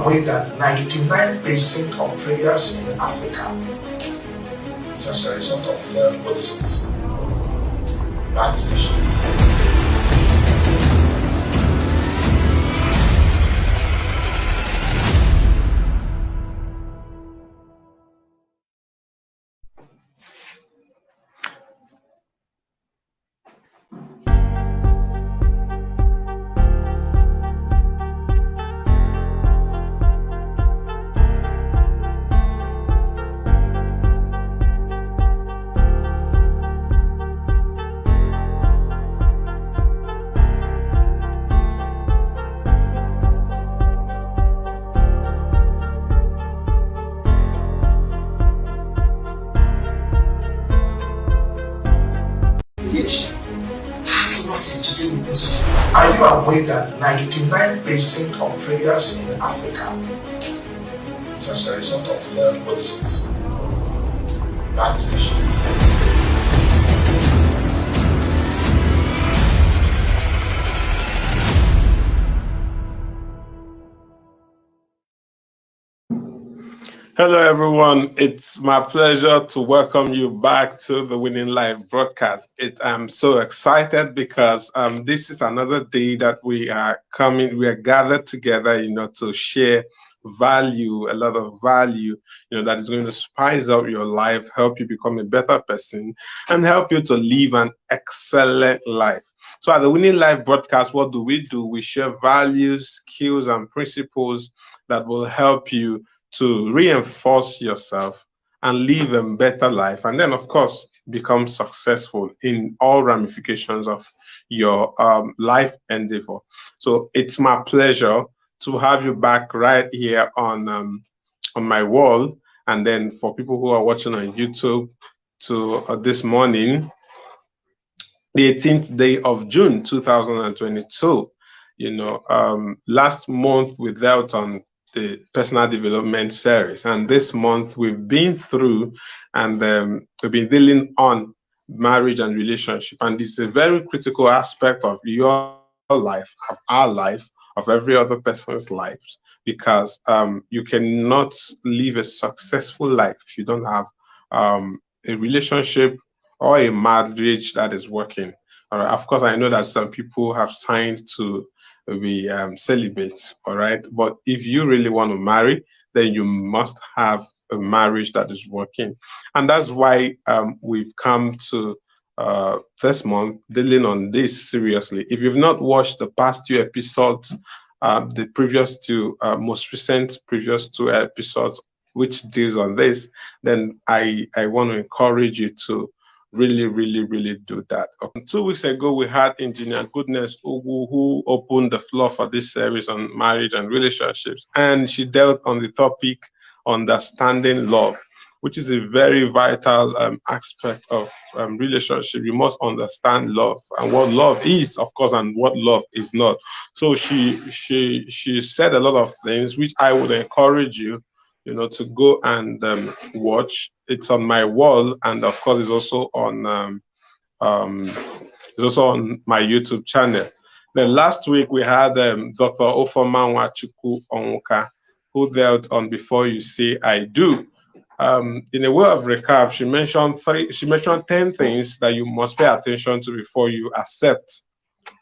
aware that 99% of prayers in Africa is as a result of failed policies? Bad leadership. Has nothing to do with this. Are you aware that 99% of prayers in Africa is as a result of failed policies? Bad leadership. Hello, everyone. It's my pleasure to welcome you back to the Winning Live broadcast. I'm so excited because this is another day that we are gathered together, to share value, a lot of value, that is going to spice up your life, help you become a better person, and help you to live an excellent life. So at the Winning Live broadcast, what do? We share values, skills, and principles that will help you to reinforce yourself and live a better life, and then of course become successful in all ramifications of your life endeavor. So it's my pleasure to have you back right here on my wall, and then for people who are watching on YouTube to this morning, the 18th day of June 2022. Last month we dealt on the personal development series, and this month we've been through and we've been dealing on marriage and relationship, and this is a very critical aspect of your life, of our life, of every other person's lives, because you cannot live a successful life if you don't have a relationship or a marriage that is working. All right. Of course, I know that some people have signed to be celibate, all right, but if you really want to marry, then you must have a marriage that is working. And that's why we've come to this month dealing on this seriously. If you've not watched the past two episodes, the previous two, most recent previous two episodes, which deals on this, then I want to encourage you to really do that. 2 weeks ago, we had Engineer Goodness Ugu, who opened the floor for this series on marriage and relationships, and she dealt on the topic understanding love, which is a very vital aspect of relationship. You must understand love and what love is, of course, and what love is not. So she said a lot of things which I would encourage you to go and watch. It's on my wall, and of course, it's also on my YouTube channel. Then last week we had Dr. Ofoma Nwachukwu Onwuka, who dealt on Before You Say I Do. In a way of recap, she mentioned 10 things that you must pay attention to before you accept,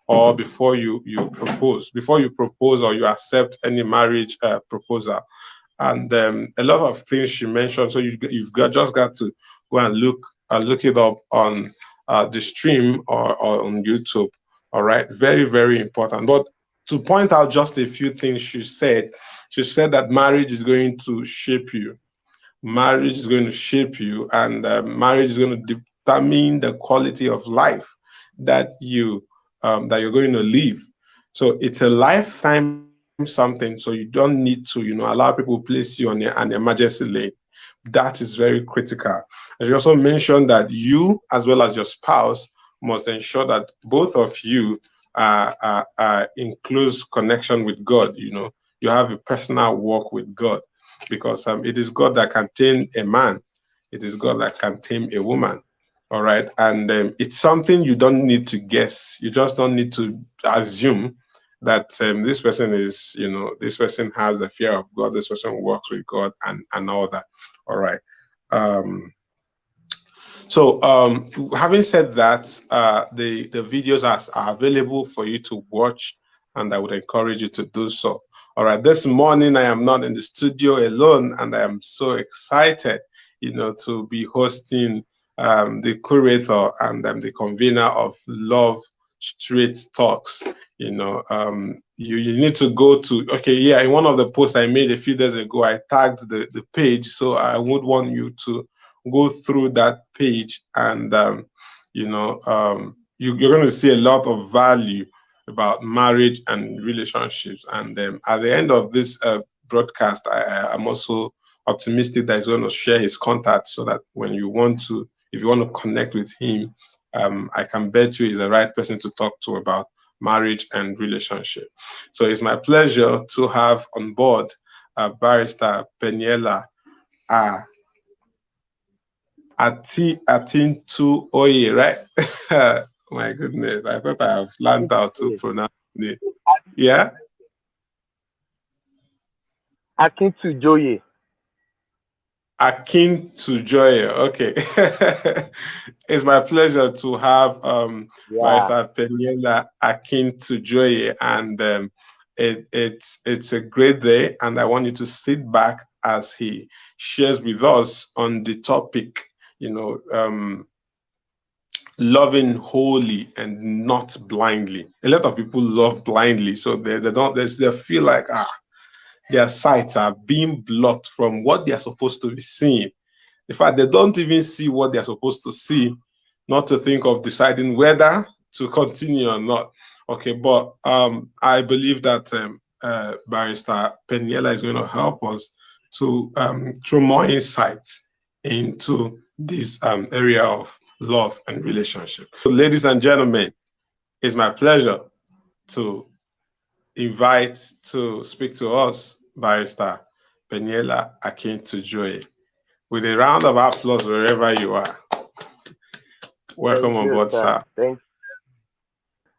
or before you propose, or you accept any marriage proposal. And a lot of things she mentioned. So you've just got to go and look it up on the stream or on YouTube. All right, very important. But to point out just a few things she said that marriage is going to shape you. Marriage is going to shape you, and marriage is going to determine the quality of life that you're going to live. So it's a lifetime something, so you don't need to allow people to place you on an emergency lane. That is very critical. And she also mentioned that you, as well as your spouse, must ensure that both of you are in close connection with God. You have a personal walk with God, because it is God that can tame a man, it is God that can tame a woman. All right, and it's something you don't need to guess. You just don't need to assume. that this person is, this person has the fear of God, this person works with God, and all that. All right. Um, so having said that, the videos are available for you to watch, and I would encourage you to do so. All right, this morning I am not in the studio alone, and I am so excited, to be hosting the curator and the convener of Love Street Talks. You need to go to, okay, yeah, in one of the posts I made a few days ago, I tagged the page, so I would want you to go through that page, and you're going to see a lot of value about marriage and relationships. And at the end of this broadcast, I'm also optimistic that he's going to share his contact, so that when you want to, if you want to connect with him, I can bet you he's the right person to talk to about marriage and relationship. So it's my pleasure to have on board Barrister Peniela Akintujoye, right? My goodness, I thought I have learned how to pronounce it. Yeah? Akintujoye. Akintujoye. Okay. It's my pleasure to have Barrister Peniela Akintujoye, and it's a great day, and I want you to sit back as he shares with us on the topic, loving wholly and not blindly. A lot of people love blindly, so they feel like their sights are being blocked from what they are supposed to be seeing. In fact, they don't even see what they are supposed to see, not to think of deciding whether to continue or not. Okay, but I believe that Barrister Peniela is going to help us to throw more insights into this area of love and relationship. So, ladies and gentlemen, it's my pleasure to invite to speak to us Barrister Peniela Akintujoye. With a round of applause wherever you are. Welcome on board, sir.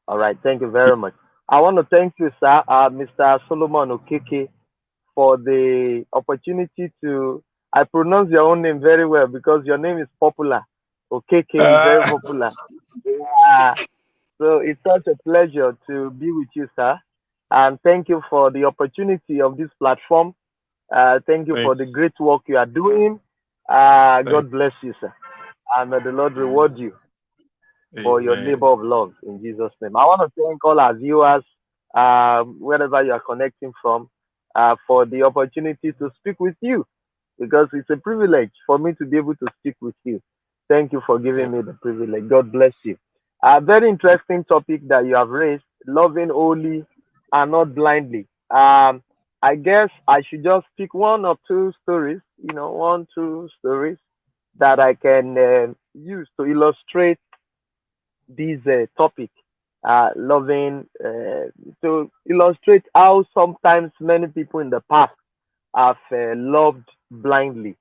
All right, thank you very much. I want to thank you, sir, Mr. Solomon Okeke, for the opportunity to. I pronounce your own name very well because your name is popular. Okeke is very popular. So it's such a pleasure to be with you, sir. And thank you for the opportunity of this platform. Thank you for the great work you are doing. God bless you, sir. And may the Lord reward you for your labor of love in Jesus' name. I want to thank all our viewers, wherever you are connecting from, for the opportunity to speak with you, because it's a privilege for me to be able to speak with you. Thank you for giving me the privilege. God bless you. A very interesting topic that you have raised, loving wholly and not blindly. I guess I should just pick one or two stories, two stories that I can use to illustrate this topic, loving, to illustrate how sometimes many people in the past have loved blindly.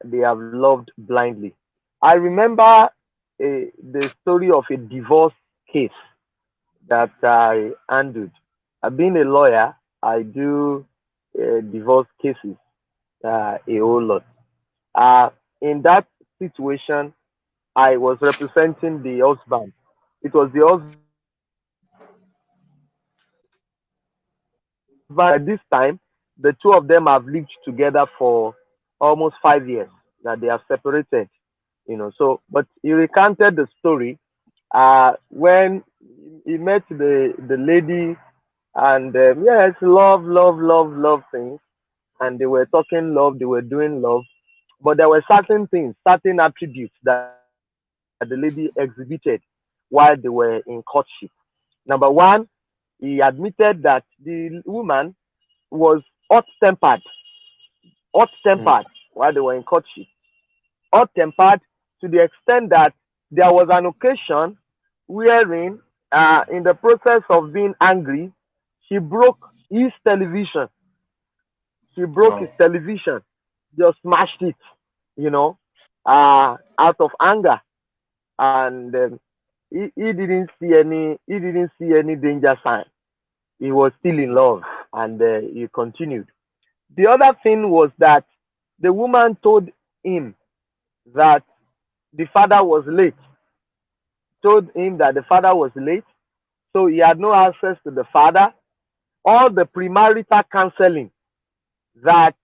They have loved blindly. I remember the story of a divorce case that I handled. Being a lawyer, I do divorce cases a whole lot. In that situation, I was representing the husband. It was the husband. At this time, the two of them have lived together for almost 5 years. That they have separated, So, but he recanted the story when he met the lady, and yes, love things, and they were talking love, they were doing love, but there were certain things, certain attributes that the lady exhibited while they were in courtship. Number one, he admitted that the woman was hot tempered while they were in courtship. Hot tempered to the extent that there was an occasion wherein, in the process of being angry, she broke his television. She broke his television, just smashed it, out of anger. And he didn't see any danger sign. he was still in love, and he continued. The other thing was that the woman told him that the father was late, told him that the father was late, so he had no access to the father. All the premarital counseling that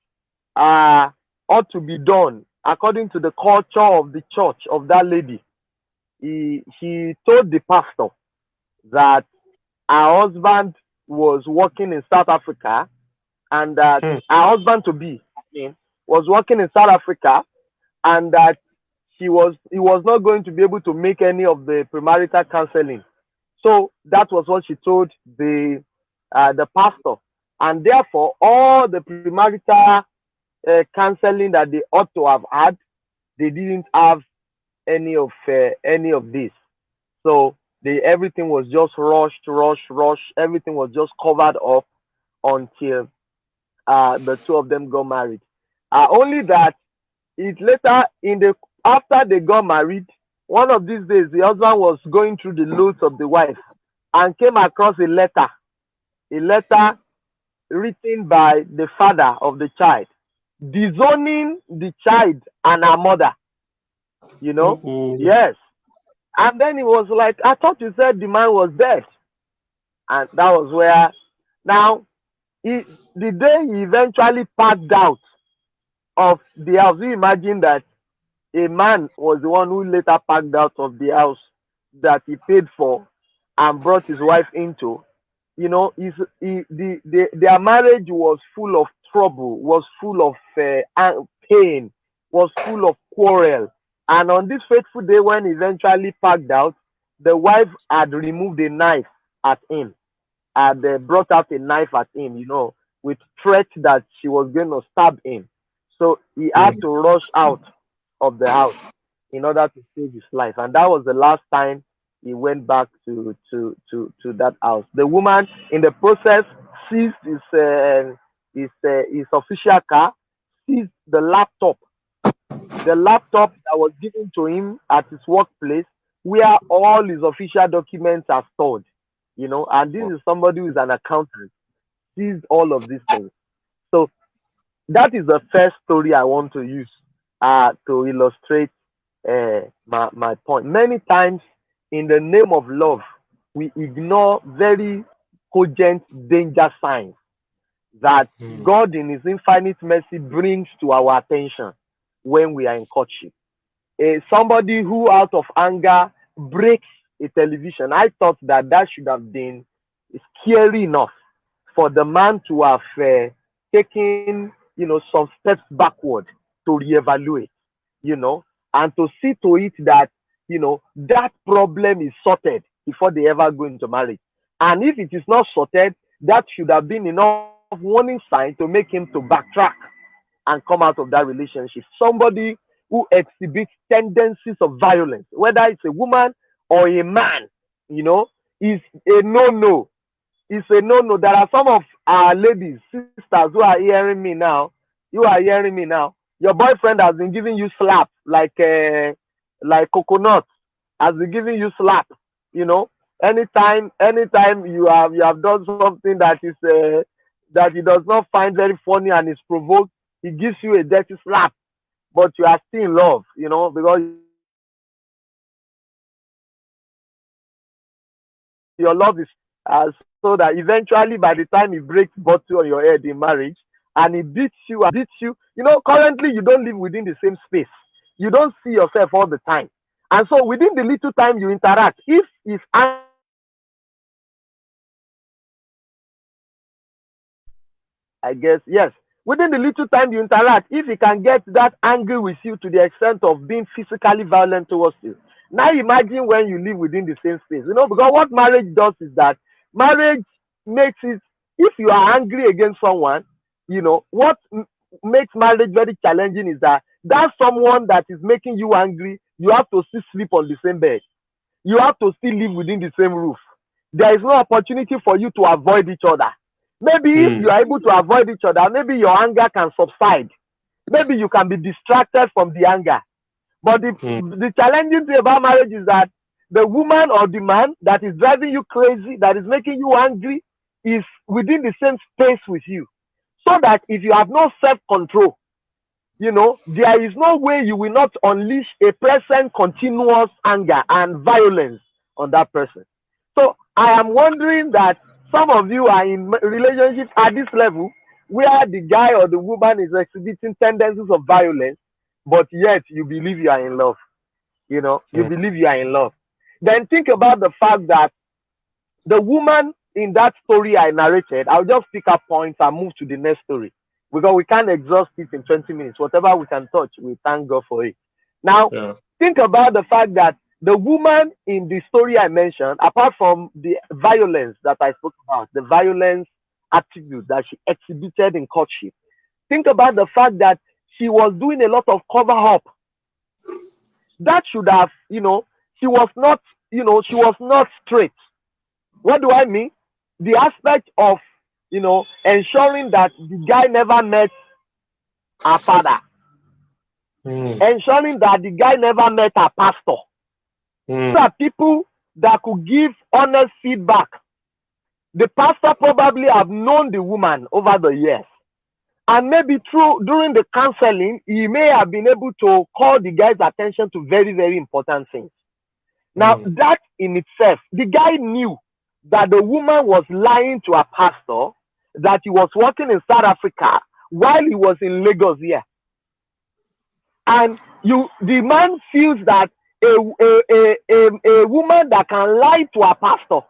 ought to be done according to the culture of the church of that lady, she told the pastor that her husband was working in South Africa, and that her husband to be was working in South Africa, and that he was not going to be able to make any of the premarital counseling. So that was what she told the pastor, and therefore all the premarital counseling that they ought to have had, they didn't have any of this. So everything was just rush. Everything was just covered up until the two of them got married. Only that it later after they got married, one of these days the husband was going through the notes of the wife and came across a letter written by the father of the child, disowning the child and her mother. Yes. And then he was like, I thought you said the man was dead. And that was where, now, the day he eventually packed out of the house, you imagine that a man was the one who later packed out of the house that he paid for and brought his wife into. Their marriage was full of trouble, was full of pain, was full of quarrel. And on this fateful day when he eventually packed out, the wife had removed a knife at him, had brought out a knife at him, with threat that she was going to stab him. So he had to rush out of the house in order to save his life. And that was the last time he went back to that house. The woman, in the process, seized his official car, seized the laptop that was given to him at his workplace, where all his official documents are stored. And this is somebody who is an accountant, seized all of these things. So that is the first story I want to use to illustrate my point. Many times, in the name of love, we ignore very cogent danger signs that God in his infinite mercy brings to our attention when we are in courtship. Somebody who out of anger breaks a television, I thought that should have been scary enough for the man to have taken some steps backward to reevaluate, and to see to it that that problem is sorted before they ever go into marriage. And if it is not sorted, that should have been enough warning sign to make him to backtrack and come out of that relationship. Somebody who exhibits tendencies of violence, whether it's a woman or a man, is a no-no. It's a no-no. There are some of our ladies, sisters who are hearing me now. You are hearing me now. Your boyfriend has been giving you slap like coconut, has been giving you slap. Anytime you have done something that is that he does not find very funny and is provoked, he gives you a dirty slap, but you are still in love, because your love is so that eventually by the time he breaks bottle on your head in marriage and he beats you, currently you don't live within the same space. You don't see yourself all the time. And so within the little time you interact, if he's within the little time you interact, if he can get that angry with you to the extent of being physically violent towards you. Now imagine when you live within the same space, because what marriage does is that marriage makes it, if you are angry against someone, what makes marriage very challenging is that someone that is making you angry, you have to still sleep on the same bed. You have to still live within the same roof. There is no opportunity for you to avoid each other. Maybe if you are able to avoid each other, maybe your anger can subside. Maybe you can be distracted from the anger. But the challenging thing about marriage is that the woman or the man that is driving you crazy, that is making you angry, is within the same space with you. So that if you have no self-control, you know, there is no way you will not unleash a present continuous anger and violence on that person. So I am wondering that some of you are in relationships at this level where the guy or the woman is exhibiting tendencies of violence, but yet you believe you are in love. You know, you believe you are in love. Then think about the fact that the woman in that story I narrated, I'll just pick up points and move to the next story because we can't exhaust it in 20 minutes. Whatever we can touch, we thank God for it. Now, think about the fact that the woman in the story I mentioned, apart from the violence that I spoke about, the violence attribute that she exhibited in courtship, think about the fact that she was doing a lot of cover up. That should have, you know, she was not straight. What do I mean? The aspect of, you know, ensuring that the guy never met her father. Ensuring that the guy never met her pastor. These are people that could give honest feedback. The pastor probably have known the woman over the years. And maybe during the counseling, he may have been able to call the guy's attention to very, very important things. Now, that in itself, the guy knew that the woman was lying to her pastor, that he was working in South Africa while he was in Lagos here. And the man feels that a woman that can lie to her pastor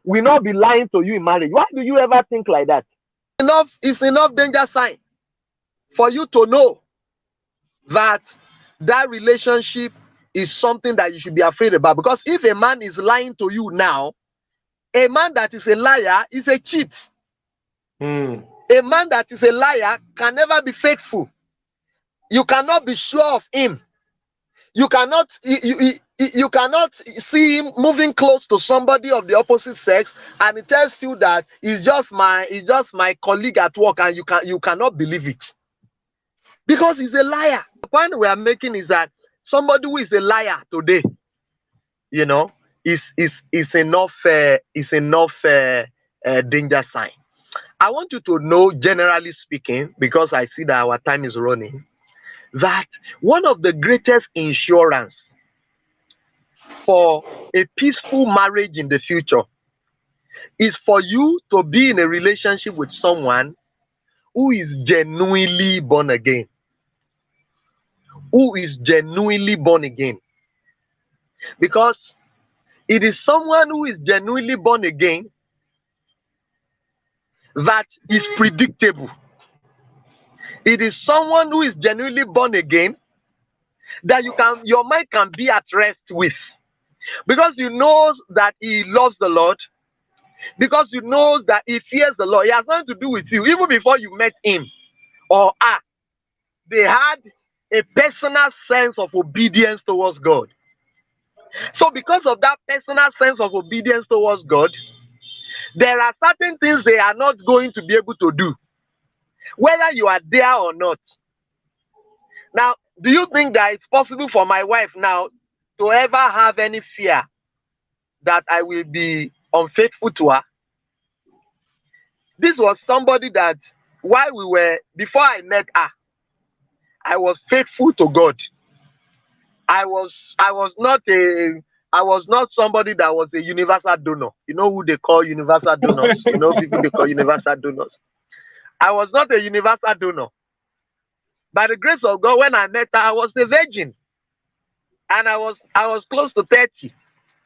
will not be lying to you in marriage. Why do you ever think like that? It's enough danger sign for you to know that that relationship is something that you should be afraid about. Because if a man is lying to you now, a man that is a liar is a cheat. A man that is a liar can never be faithful. You cannot be sure of him. You cannot see him moving close to somebody of the opposite sex, and he tells you that he's just my colleague at work, and you cannot believe it because he's a liar. The point we are making is that somebody who is a liar today, you know, is enough danger sign. I want you to know, generally speaking, because I see that our time is running, that one of the greatest insurance for a peaceful marriage in the future is for you to be in a relationship with someone who is genuinely born again. Who is genuinely born again. Because it is someone who is genuinely born again that is predictable. It is someone who is genuinely born again that your mind can be at rest with. Because you know that he loves the Lord. Because you know that he fears the Lord. It has nothing to do with you. Even before you met him or her, they had a personal sense of obedience towards God. So because of that personal sense of obedience towards God, there are certain things they are not going to be able to do, whether you are there or not. Now, do you think that it's possible for my wife now to ever have any fear that I will be unfaithful to her? This was somebody that before I met her, I was faithful to God. I was not somebody that was a universal donor. You know who they call universal donors? You know people they call universal donors. I was not a universal donor. By the grace of God, when I met her, I was a virgin. And I was close to 30.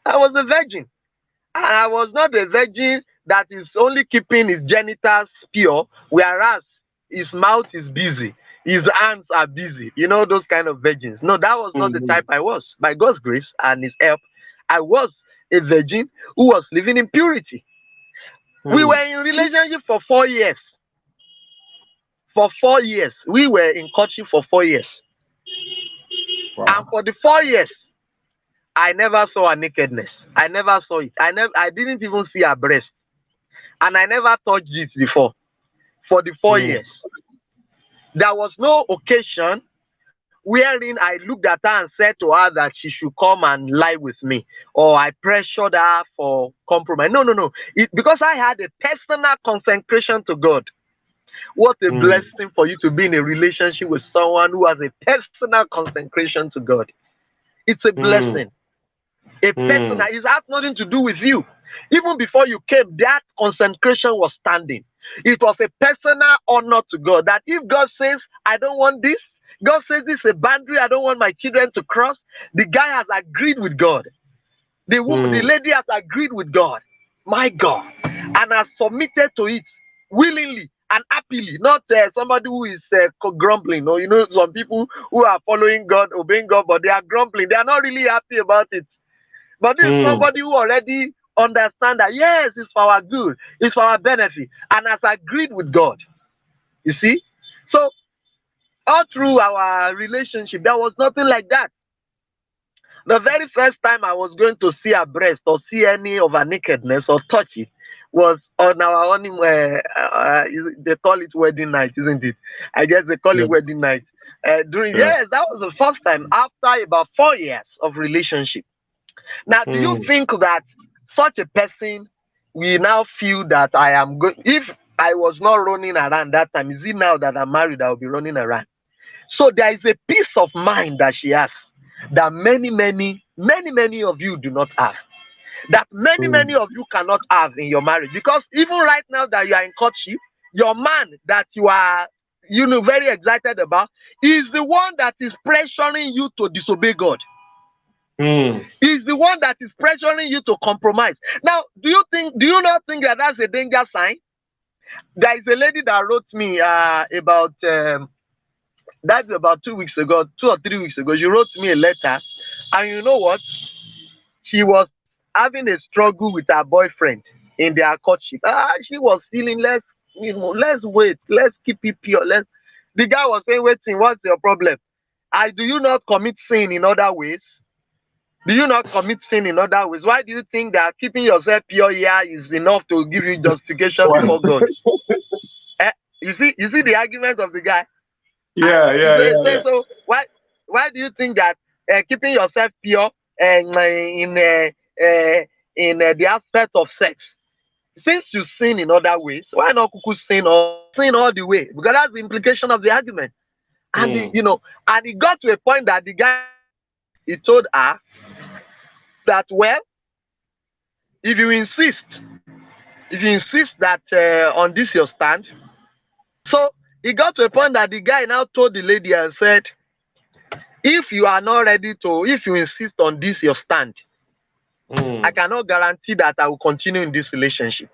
I was a virgin. And I was not a virgin that is only keeping his genitals pure, whereas his mouth is busy. His hands are busy. You know, those kind of virgins. No, that was not the type I was. By God's grace and his help, I was a virgin who was living in purity. We were in relationship for 4 years. For 4 years. We were in courtship for 4 years. Wow. And for the 4 years, I never saw her nakedness. I never saw it. I didn't even see her breast. And I never touched it before. For the 4 years. There was no occasion wherein I looked at her and said to her that she should come and lie with me, or I pressured her for compromise. No, no, no. Because I had a personal consecration to God. What a blessing for you to be in a relationship with someone who has a personal consecration to God. It's a blessing. A personal, it has nothing to do with you. Even before you came, that consecration was standing. It was a personal honor to God that if God says, I don't want this, God says this is a boundary I don't want my children to cross, the guy has agreed with God. The woman, the lady has agreed with God. My God. And has submitted to it willingly and happily, not somebody who is grumbling. Or, you know, some people who are following God, obeying God, but they are grumbling. They are not really happy about it. But this is somebody who already understands that, yes, it's for our good, it's for our benefit, and has agreed with God. You see? So, all through our relationship, there was nothing like that. The very first time I was going to see her breast or see any of her nakedness or touch it was on our honeymoon. They call it wedding night, isn't it? I guess they call it wedding night. Yes, that was the first time after about 4 years of relationship. Now, do you think that such a person will now feel that I am good? If I was not running around that time, is it now that I'm married I will be running around? So there is a peace of mind that she has that many of you do not have. That many of you cannot have in your marriage. Because even right now that you are in courtship, your man that you are, you know, very excited about is the one that is pressuring you to disobey God. Is the one that is pressuring you to compromise. Now, do you not think that that's a danger sign? There is a lady that wrote me about that's about 2 weeks ago, 2 or 3 weeks ago. She wrote me a letter, and you know what? She was having a struggle with her boyfriend in their courtship. She was feeling, let's wait, let's keep it pure. The guy was saying, waiting, what's your problem? Do you not commit sin in other ways? Do you not commit sin in other ways? Why do you think that keeping yourself pure here is enough to give you justification before God? You see the argument of the guy? Yeah. So why do you think that keeping yourself pure in the aspect of sex, since you sin in other ways, why not sin all the way? Because that's the implication of the argument. And and it got to a point that the guy, he told her that, well, if you insist that on this your stand. So it got to a point that the guy now told the lady and said, if you are not ready to, if you insist on this your stand, I cannot guarantee that I will continue in this relationship.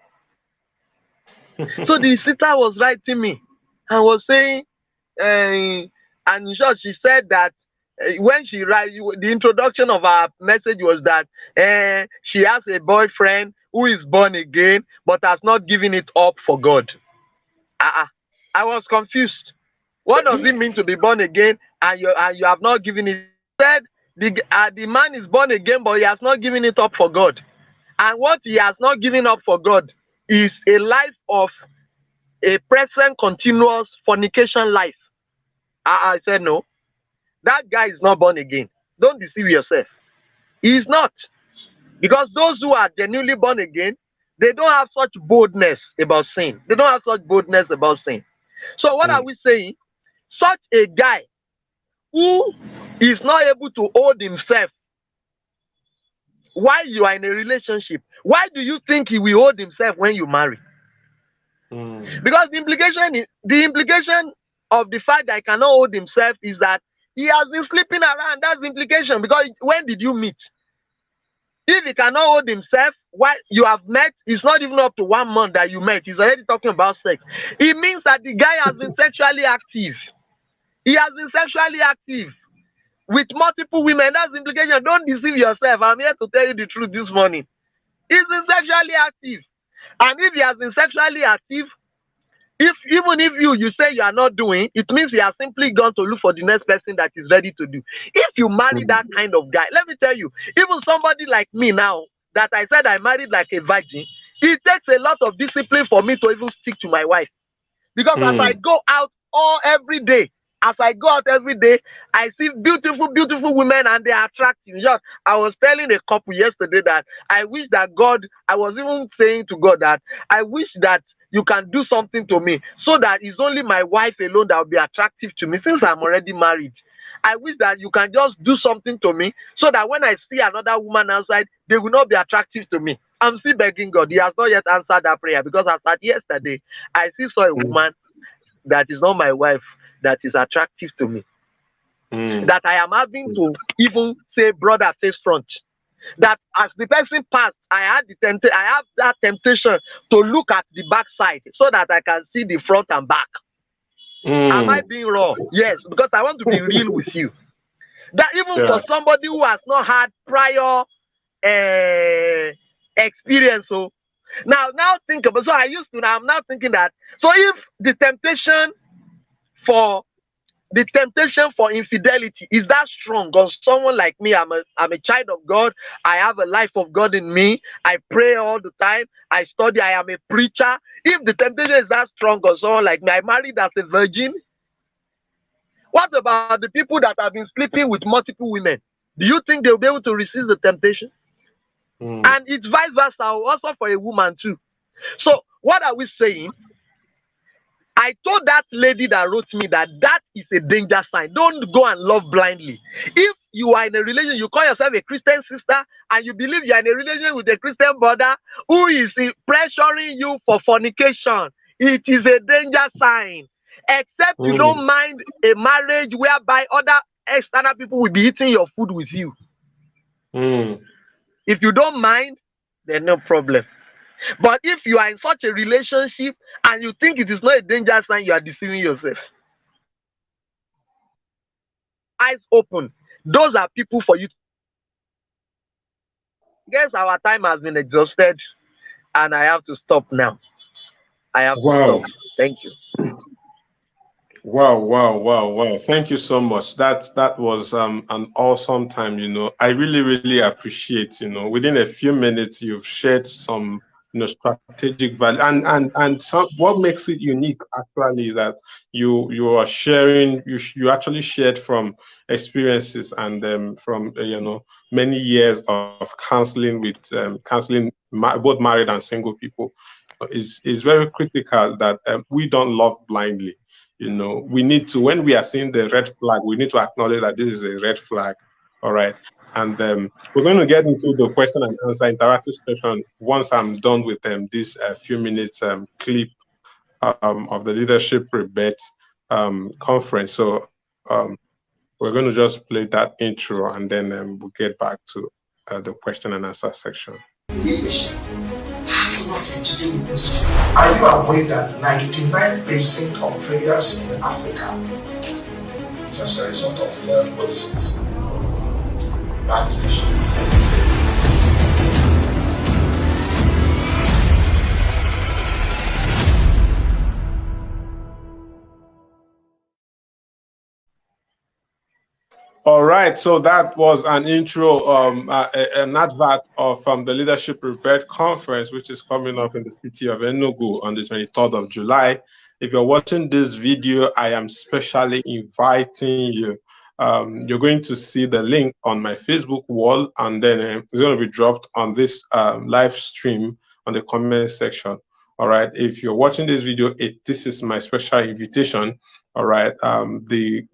So the sister was writing me and was saying, and in short, she said that when she write, the introduction of her message was that she has a boyfriend who is born again but has not given it up for God. I was confused. What does it mean to be born again and you have not given it? Said the man is born again but he has not given it up for God. And what he has not given up for God is a life of a present continuous fornication life. I said no. That guy is not born again. Don't deceive yourself. He is not. Because those who are genuinely born again, they don't have such boldness about sin. They don't have such boldness about sin. So what are we saying? Such a guy who is not able to hold himself while you are in a relationship, why do you think he will hold himself when you marry? Because the implication of the fact that he cannot hold himself is that he has been sleeping around. That's the implication. Because when did you meet? If he cannot hold himself while you have met, it's not even up to 1 month that you met. He's already talking about sex. It means that the guy has been sexually active. He has been sexually active with multiple women. That's the implication. Don't deceive yourself. I'm here to tell you the truth this morning. He's been sexually active. And if he has been sexually active, even if you say you are not doing, it means he has simply gone to look for the next person that is ready to do. If you marry that kind of guy, let me tell you, even somebody like me now, that I said I married like a virgin, it takes a lot of discipline for me to even stick to my wife. Because as I go out every day, As I go out every day, I see beautiful, beautiful women and they are attractive. Just, I was telling a couple yesterday that I wish that God, I was even saying to God that I wish that you can do something to me so that it's only my wife alone that will be attractive to me since I'm already married. I wish that you can just do something to me so that when I see another woman outside, they will not be attractive to me. I'm still begging God. He has not yet answered that prayer because as at yesterday, I still saw a woman that is not my wife that is attractive to me. That I am having to even say, brother, face front. That as the person passed, I have that temptation to look at the backside so that I can see the front and back. Am I being raw? Yes, because I want to be real with you. That even for somebody who has not had prior experience, so now think about. So I used to. Now I'm now thinking that. So if the temptation for infidelity is that strong on someone like me, I'm a child of God. I have a life of God in me. I pray all the time. I study. I am a preacher. If the temptation is that strong on someone like me, I married as a virgin. What about the people that have been sleeping with multiple women? Do you think they'll be able to resist the temptation? And it's vice versa, also for a woman too. So what are we saying? I told that lady that wrote me that is a danger sign. Don't go and love blindly. If you are in a religion, you call yourself a Christian sister, and you believe you are in a religion with a Christian brother who is pressuring you for fornication, it is a danger sign. Except you don't mind a marriage whereby other external people will be eating your food with you. If you don't mind, then no problem. But if you are in such a relationship and you think it is not a danger sign, you are deceiving yourself. Eyes open. Those are people for you. I guess our time has been exhausted and I have to stop now. I have to stop. Thank you. Wow. Thank you so much. That was an awesome time, I really appreciate, within a few minutes you've shared some strategic value and some, what makes it unique actually is that you are sharing, you actually shared from experiences and from many years of counseling with counseling both married and single people. Is very critical that we don't love blindly. We need to, when we are seeing the red flag, we need to acknowledge that this is a red flag. All right. And we're going to get into the question and answer interactive session once I'm done with this few minutes clip of the Leadership Rebate conference. So we're going to just play that intro and then we'll get back to the question and answer section. Leadership has nothing to do with this. Are you aware that 99% of prayers in Africa is as a result of what is this? Bad leadership. All right, so that was an intro, an advert from the Leadership Rebate Conference, which is coming up in the city of Enugu on the 23rd of July. If you're watching this video, I am specially inviting you. You're going to see the link on my Facebook wall, and then it's going to be dropped on this live stream on the comment section. All right, if you're watching this video, this is my special invitation. All right, the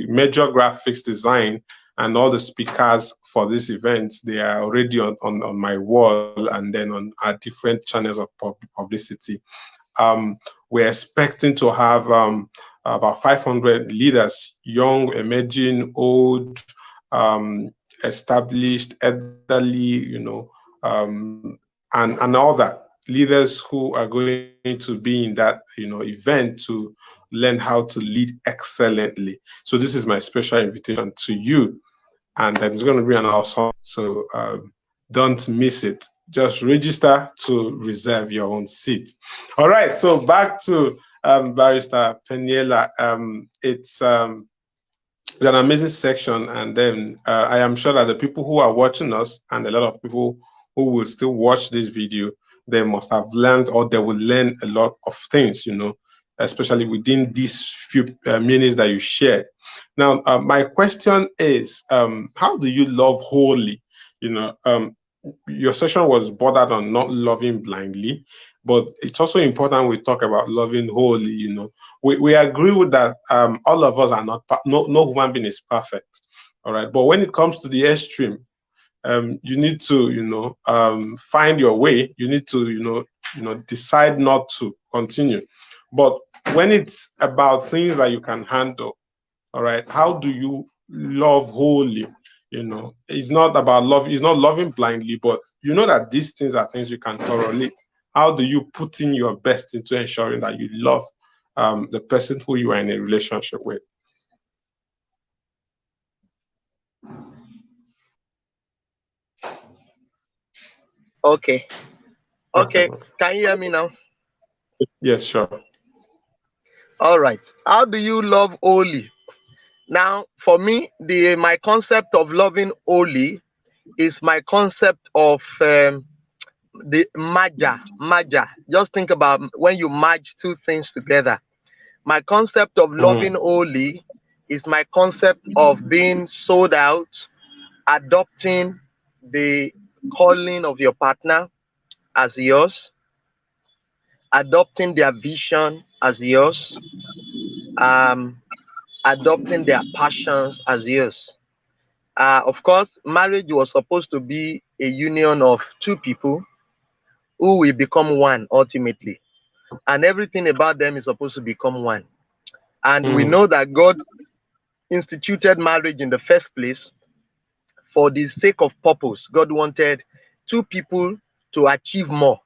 major graphics design and all the speakers for this event, they are already on my wall and then on our different channels of publicity. We're expecting to have about 500 leaders, young, emerging, old, established, elderly, and all that. Leaders who are going to be in that event to learn how to lead excellently. So this is my special invitation to you, and it's going to be an awesome. So don't miss it. Just register to reserve your own seat. All right. So back to Barrister Peniela. It's an amazing section, and then I am sure that the people who are watching us and a lot of people who will still watch this video, they must have learned, or they will learn a lot of things, especially within these few minutes that you shared. Now, my question is, how do you love wholly? You know, your session was bordered on not loving blindly, but it's also important we talk about loving wholly. You know, we agree with that. All of us are not, no human being is perfect. All right. But when it comes to the extreme, you need to, you know, find your way. You need to, you know, decide not to continue. But when it's about things that you can handle, all right, how do you love wholly? You know, it's not about love, it's not loving blindly, but you know that these things are things you can tolerate. How do you put in your best into ensuring that you love the person who you are in a relationship with? Okay. Okay. Okay. Can you hear me now? Yes, sure. All right. How do you love wholly? Now, for me, my concept of loving wholly is my concept of the merger. Just think about when you merge two things together. My concept of loving wholly is my concept of being sold out, adopting the calling of your partner as yours, adopting their vision as yours, adopting their passions as yours. Of course, marriage was supposed to be a union of two people who will become one ultimately. And everything about them is supposed to become one. And we know that God instituted marriage in the first place for the sake of purpose. God wanted two people to achieve more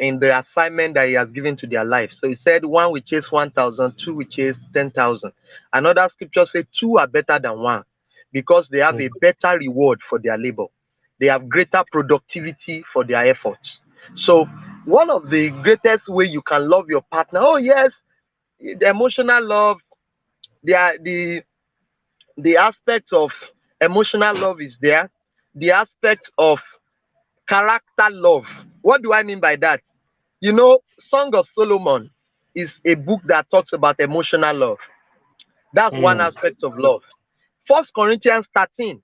in the assignment that He has given to their life. So He said, one will chase 1,000, two will chase 10,000. Another scripture says, two are better than one because they have a better reward for their labor. They have greater productivity for their efforts. So one of the greatest way you can love your partner, oh yes, the emotional love, the aspect of emotional love is there. The aspect of character love. What do I mean by that? You know, Song of Solomon is a book that talks about emotional love. That's one aspect of love. 1 Corinthians 13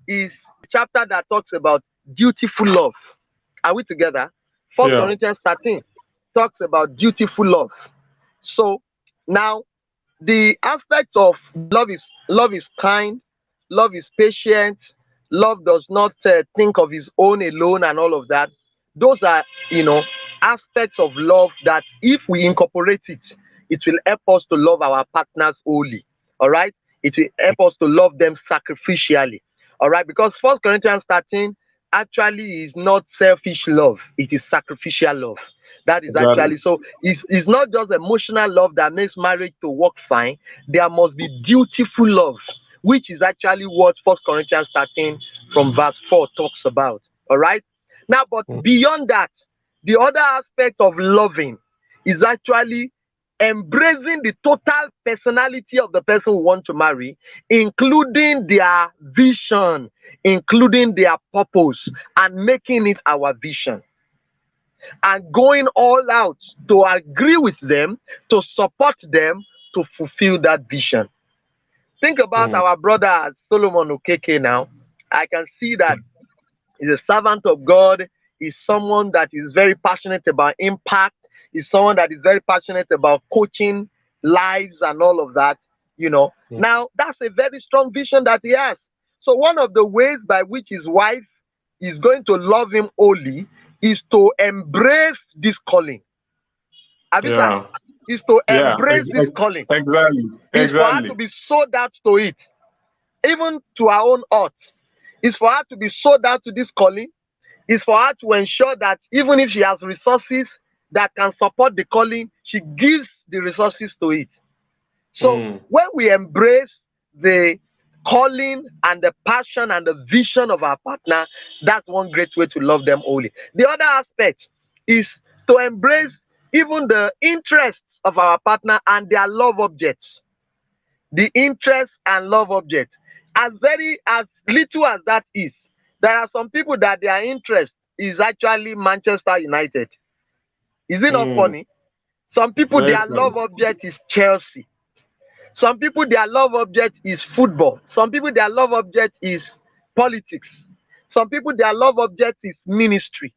is a chapter that talks about dutiful love. Are we together? 1 Corinthians 13 talks about dutiful love. So now the aspect of love is kind, love is patient, love does not think of his own alone and all of that. Those are, you know, aspects of love that if we incorporate it, it will help us to love our partners wholly. All right, it will help us to love them sacrificially. All right, because 1 Corinthians 13 actually is not selfish love, it is sacrificial love. That is actually, so it's not just emotional love that makes marriage to work fine. There must be dutiful love, which is actually what 1 Corinthians 13 from verse 4 talks about. All right. Now, but beyond that, the other aspect of loving is actually embracing the total personality of the person we want to marry, including their vision, including their purpose, and making it our vision. And going all out to agree with them, to support them, to fulfill that vision. Think about our brother Solomon Okeke now. I can see that he's a servant of God. He's someone that is very passionate about impact. He's someone that is very passionate about coaching lives and all of that. You know, now that's a very strong vision that he has. So one of the ways by which his wife is going to love him wholly is to embrace this calling. Abisa, is to embrace this calling. Exactly. It's for her to be sold out to it, even to her own heart. It's for her to be sold out to this calling. It's for her to ensure that even if she has resources that can support the calling, she gives the resources to it. So when we embrace the calling and the passion and the vision of our partner, that's one great way to love them wholly. The other aspect is to embrace even the interests of our partner and their love objects. The interests and love objects. As little as that is, there are some people that their interest is actually Manchester United. Is it not funny? Some people, Very their funny. love object is Chelsea. Some people, their love object is football. Some people, their love object is politics. Some people, their love object is ministry.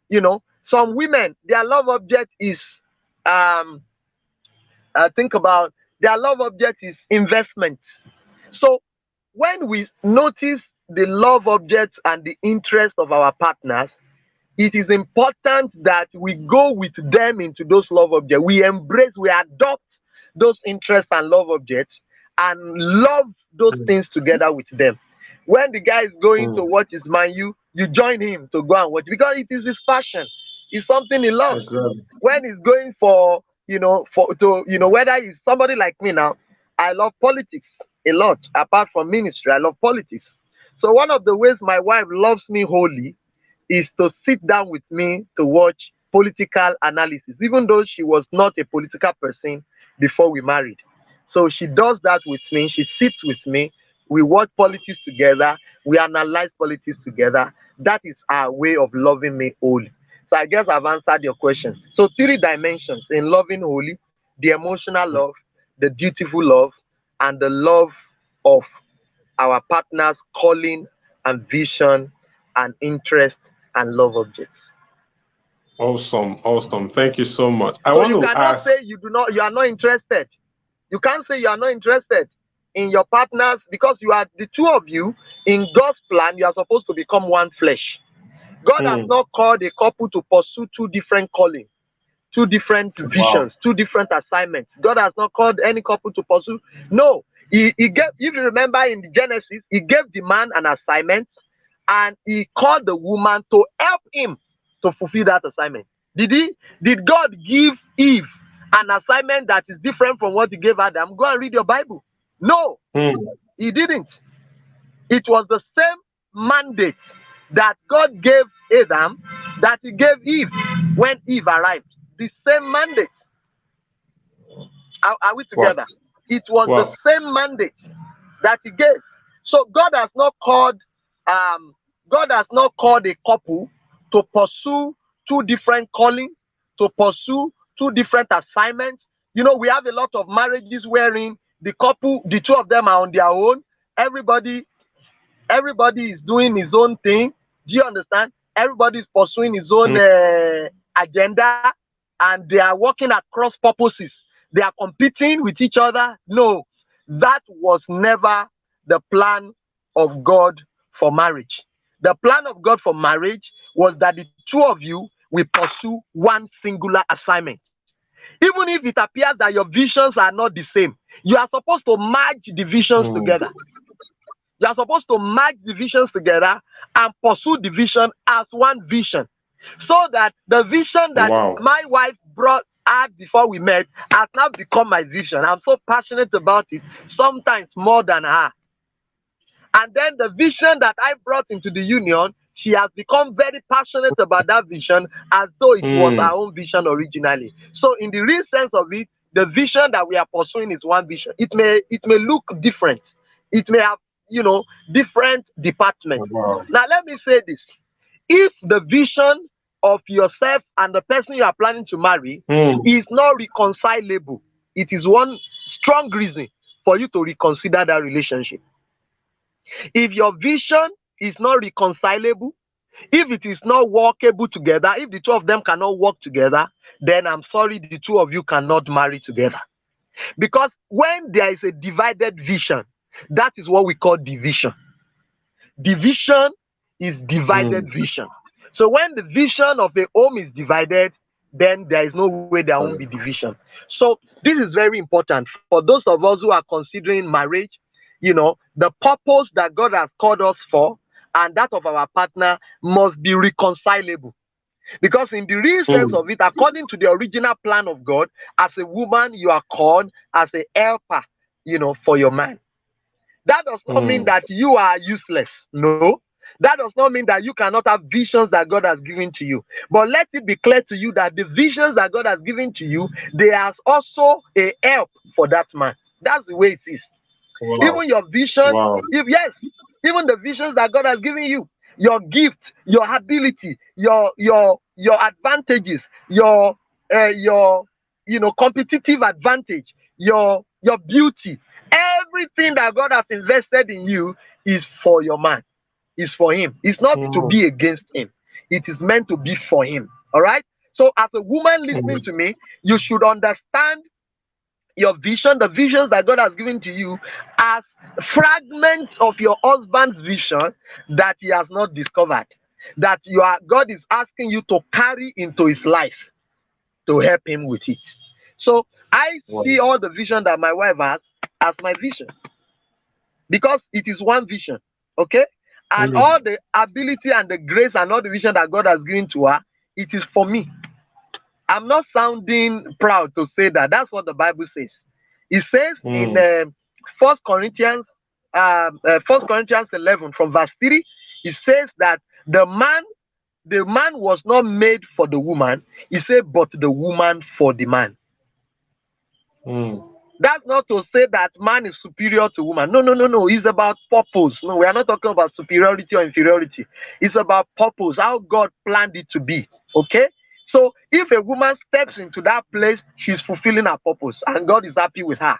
You know, some women, their love object is, think about, their love object is investment. So when we notice the love objects and the interest of our partners, it is important that we go with them into those love objects. We embrace, we adopt those interests and love objects and love those things together with them. When the guy is going to watch his Man U, you join him to go and watch because it is his passion. It's something he loves. Exactly. When he's going for, whether he's somebody like me now, I love politics a lot. Apart from ministry, I love politics. So one of the ways my wife loves me wholly is to sit down with me to watch political analysis, even though she was not a political person before we married. So she does that with me. She sits with me. We watch politics together. We analyze politics together. That is our way of loving me wholly. So I guess I've answered your question. So 3 dimensions in loving wholly: the emotional love, the dutiful love, and the love of our partner's calling and vision and interest and love objects. Awesome, awesome. Thank you so much. I So want you to cannot ask. say you are not interested. You can't say you are not interested in your partners because you are the two of you in God's plan. You are supposed to become one flesh. God has not called a couple to pursue 2 different callings, 2 different visions, 2 different assignments. God has not called any couple to pursue. No, he gave. If you remember in the Genesis, he gave the man an assignment, and he called the woman to help him to fulfill that assignment. Did God give Eve an assignment that is different from what he gave Adam? Go and read your Bible. No, he didn't. It was the same mandate that God gave Adam that he gave Eve when Eve arrived. The same mandate. Are we together? Wow. It was the same mandate that he gave. So God has not called a couple to pursue 2 different callings, to pursue 2 different assignments. You know, we have a lot of marriages wherein the 2 of them are on their own. Everybody is doing his own thing. Do you understand? Everybody is pursuing his own agenda, and they are working at cross purposes. They are competing with each other. No, that was never the plan of God for marriage. The plan of God for marriage was that the 2 of you will pursue one singular assignment. Even if it appears that your visions are not the same, you are supposed to merge the visions together. You are supposed to merge the visions together and pursue the vision as one vision. So that the vision that my wife had before we met has now become my vision. I'm so passionate about it, sometimes more than her. And then the vision that I brought into the union, she has become very passionate about that vision as though it was her own vision originally. So in the real sense of it, the vision that we are pursuing is one vision. It may look different. It may have, different departments. Now let me say this. If the vision of yourself and the person you are planning to marry is not reconcilable, it is one strong reason for you to reconsider that relationship. If your vision is not reconcilable, if it is not workable together, if the 2 of them cannot work together, then I'm sorry, the 2 of you cannot marry together. Because when there is a divided vision, that is what we call division. Division is divided vision. So when the vision of a home is divided, then there is no way there won't be division. So this is very important for those of us who are considering marriage. The purpose that God has called us for and that of our partner must be reconcilable. Because in the real sense of it, according to the original plan of God, as a woman, you are called as a helper, for your man. That does not mean that you are useless. No. That does not mean that you cannot have visions that God has given to you. But let it be clear to you that the visions that God has given to you, they are also a help for that man. That's the way it is. Even your vision, even the visions that God has given you, your gift, your ability, your advantages, your competitive advantage, your beauty, everything that God has invested in you is for your man, is for him. It's not to be against him. It is meant to be for him. All right. So as a woman listening to me, you should understand your vision, the visions that God has given to you, as fragments of your husband's vision that he has not discovered, that God is asking you to carry into his life to help him with it. So I see all the vision that my wife has as my vision, because it is one vision, okay? And all the ability and the grace and all the vision that God has given to her, it is for me. I'm not sounding proud to say that. That's what the Bible says. It says in 1 Corinthians 11 from verse 3, it says that the man was not made for the woman. He said, but the woman for the man. That's not to say that man is superior to woman. No. It's about purpose. No, we are not talking about superiority or inferiority. It's about purpose, how God planned it to be. Okay? So if a woman steps into that place, she's fulfilling her purpose and God is happy with her.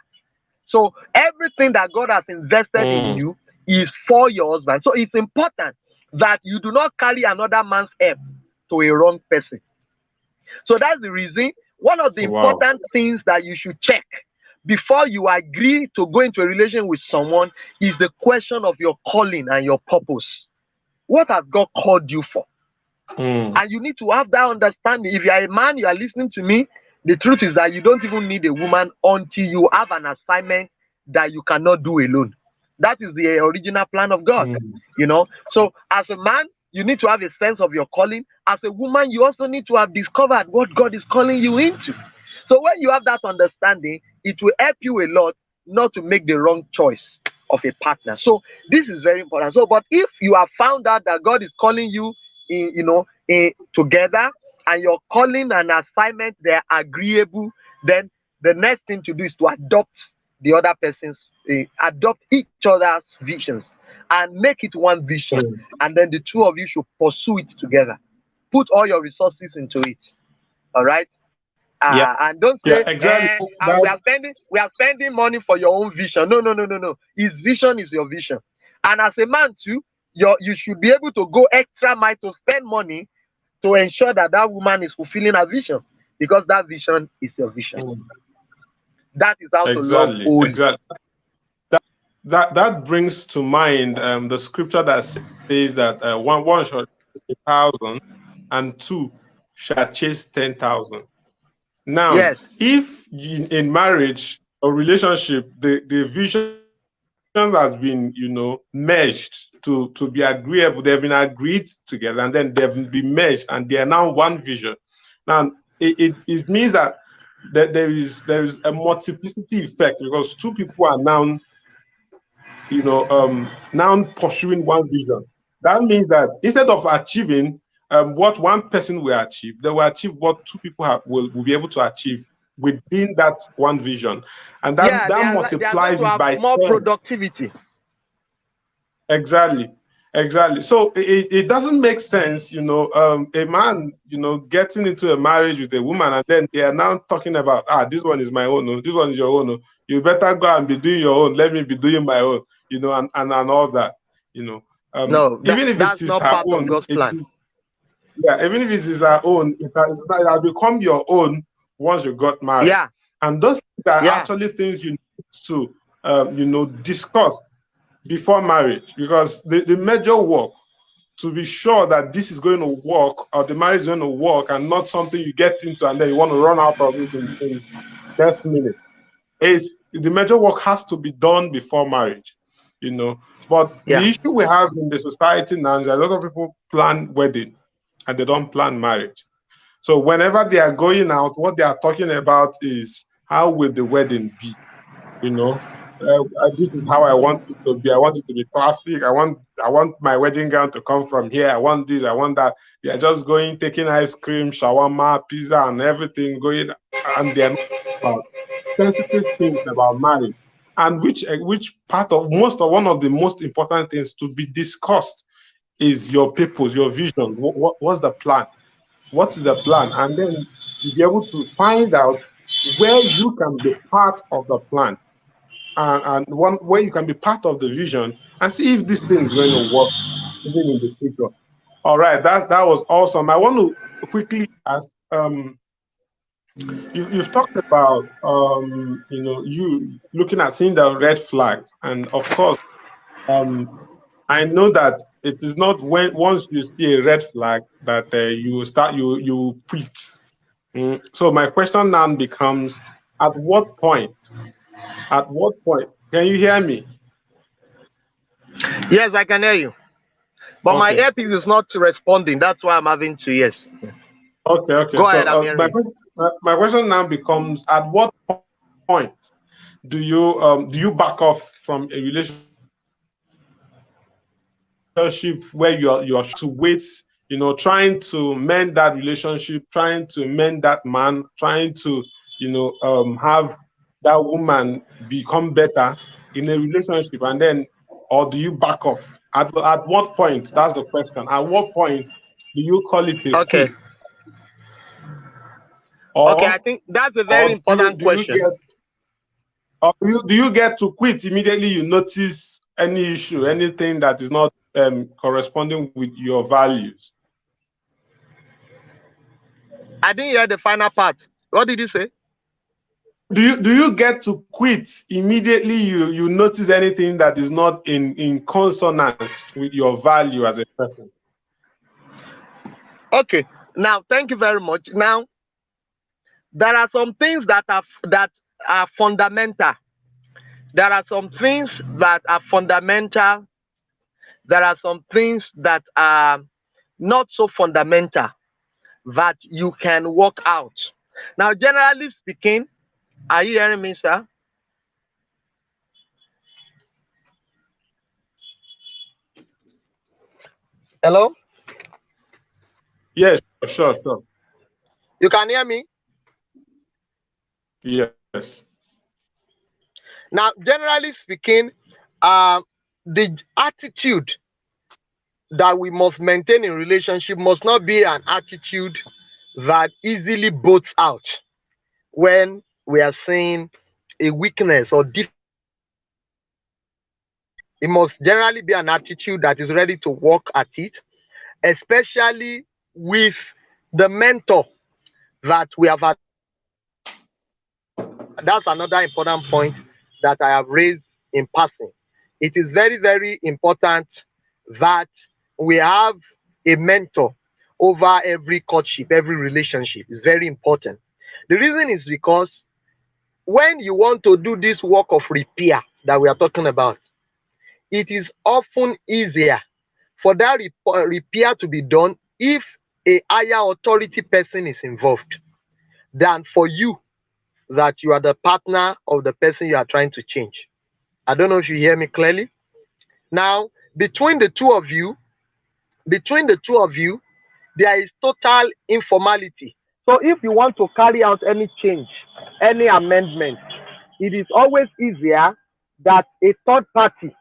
So everything that God has invested in you is for your husband. So it's important that you do not carry another man's help to a wrong person. So that's the reason. One of the important things that you should check before you agree to go into a relation with someone is the question of your calling and your purpose. What has God called you for? And you need to have that understanding. If you are a man, you are listening to me, the truth is that you don't even need a woman until you have an assignment that you cannot do alone. That is the original plan of God. So as a man, you need to have a sense of your calling. As a woman, you also need to have discovered what God is calling you into. So when you have that understanding, it will help you a lot not to make the wrong choice of a partner. So this is very important. So, but if you have found out that God is calling you together, and your calling and assignment, they're agreeable, then the next thing to do is to adopt the other person's, adopt each other's visions and make it one vision. And then the two of you should pursue it together. Put all your resources into it. All right? And don't say, exactly. we are spending money for your own vision. No. His vision is your vision. And as a man too, you should be able to go extra mile to spend money to ensure that that woman is fulfilling her vision, because that vision is your vision. That is how to love wholly. Exactly. That brings to mind the scripture that says that one shall chase 1,000 and two shall chase 10,000. Now, if in marriage or relationship, the vision has been, merged to be agreeable, they've been agreed together, and then they've been merged, and they are now one vision. Now, it means that there is a multiplicity effect, because two people are now, now pursuing one vision. That means that instead of achieving what one person will achieve, they will achieve what two people will be able to achieve within that one vision, and that multiplies it by more productivity. Exactly. So it doesn't make sense, a man, getting into a marriage with a woman, and then they are now talking about, this one is my own, this one is your own. You better go and be doing your own. Let me be doing my own, and all that, No, even if that's it is not her part own, of God's plan. Even if it is her own, it has become your own once you got married. Yeah. And those things are actually things you need to, discuss before marriage, because the major work to be sure that this is going to work, or the marriage is going to work, and not something you get into and then you want to run out of it in next minute, is the major work has to be done before marriage, But the issue we have in the society now is a lot of people plan wedding and they don't plan marriage. So whenever they are going out, what they are talking about is, how will the wedding be? This is how I want it to be. I want it to be classic. I want my wedding gown to come from here. I want this. I want that. They are just going, taking ice cream, shawarma, pizza, and everything, going, and they are not about sensitive things about marriage, and which part of one of the most important things to be discussed is your purpose, your vision. What's the plan? What is the plan? And then you'll be able to find out where you can be part of the plan, and one where you can be part of the vision and see if this thing is going to work even in the future. All right, that was awesome. I want to quickly ask, you've talked about you looking at seeing the red flags, and of course, I know that it is not once you see a red flag that you quit. So my question now becomes, at what point can you hear me? Yes, I can hear you. But my Okay. earpiece is not responding. That's why I'm having to, yes. Okay. Go So ahead, I'm hearing you. my question now becomes, at what point do you back off from a relationship where you're to wait, trying to mend that relationship, trying to mend that man, trying to have that woman become better in a relationship, and then, or do you back off? At what point? That's the question. At what point do you call it a Okay. quit? Okay, I Or think that's a very or important do you question. get or do you get to quit immediately you notice any issue, anything that is not corresponding with your values? I didn't hear the final part. What did you say? Do you get to quit immediately you notice anything that is not in consonance with your value as a person? Okay. Now, thank you very much. Now, there are some things that are fundamental. There are some things that are fundamental. There are some things that are not so fundamental that you can work out. Now, generally speaking, are you hearing me, sir? Hello? Yes, sure. You can hear me? Yes. Now, generally speaking, the attitude that we must maintain in relationship must not be an attitude that easily boats out when we are seeing a weakness or defect. It must generally be an attitude that is ready to work at it, especially with the mentor that we have had. That's another important point that I have raised in passing. It is very, very important that we have a mentor over every courtship, every relationship. It's very important. The reason is because when you want to do this work of repair that we are talking about, it is often easier for that repair to be done if a higher authority person is involved than for you that you are the partner of the person you are trying to change. I don't know if you hear me clearly. Now, between the two of you, there is total informality. So if you want to carry out any change, any amendment, it is always easier that a third party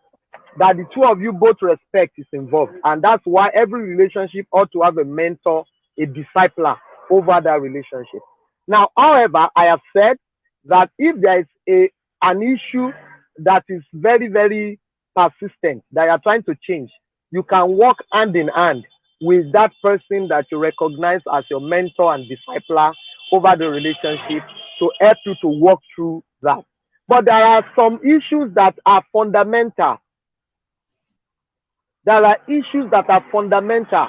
that the two of you both respect is involved. And that's why every relationship ought to have a mentor, a discipler over that relationship. Now, however, I have said that if there is an issue that is very, very persistent that you are trying to change, you can work hand in hand with that person that you recognize as your mentor and discipler over the relationship to help you to work through that. But there are some issues that are fundamental. There are issues that are fundamental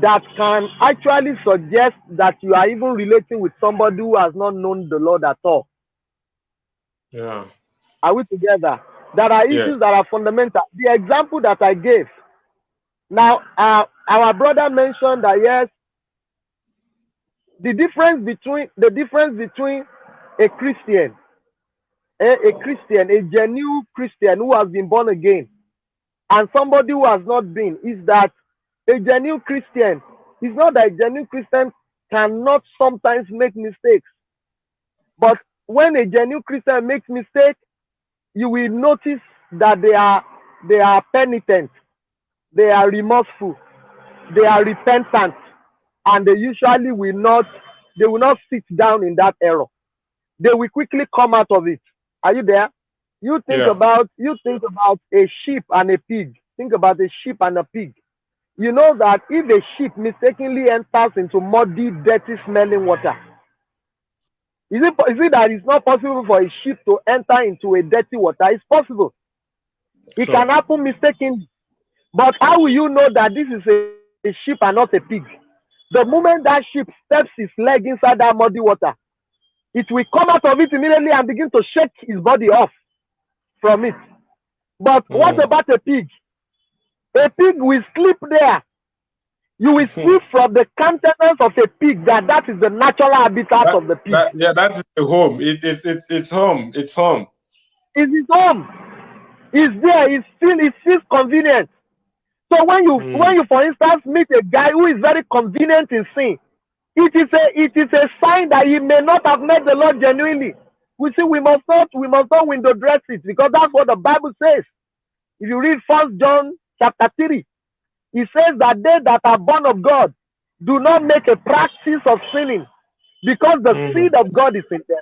that can actually suggest that you are even relating with somebody who has not known the Lord at all. Yeah. Are we together? There are Yes. issues that are fundamental. The example that I gave. Now, our brother mentioned that yes, the difference between a Christian, a genuine Christian who has been born again, and somebody who has not been, is that a genuine Christian is not that a genuine Christian cannot sometimes make mistakes. But when a genuine Christian makes mistakes, you will notice that they are penitent, they are remorseful, they are repentant, and they usually will not sit down in that error. they will quickly come out of it. Are you there? You think about a sheep and a pig. Think about a sheep and a pig. You know that if a sheep mistakenly enters into muddy, dirty smelling water, is it that it's not possible for a sheep to enter into a dirty water? It's possible. It can happen mistakenly. But how will you know that this is a sheep and not a pig? The moment that sheep steps his leg inside that muddy water, it will come out of it immediately and begin to shake his body off from it. But what about a pig? A pig will sleep there. You will see from the countenance of a pig that is the natural habitat of the pig. That is the home. It's home. It's home. It's his home. It's there. It feels convenient. So when you, for instance, meet a guy who is very convenient in sin, it is a sign that he may not have met the Lord genuinely. We must not window dress it, because that's what the Bible says. If you read 1 John chapter 3, it says that they that are born of God do not make a practice of sinning, because the seed of God is in them.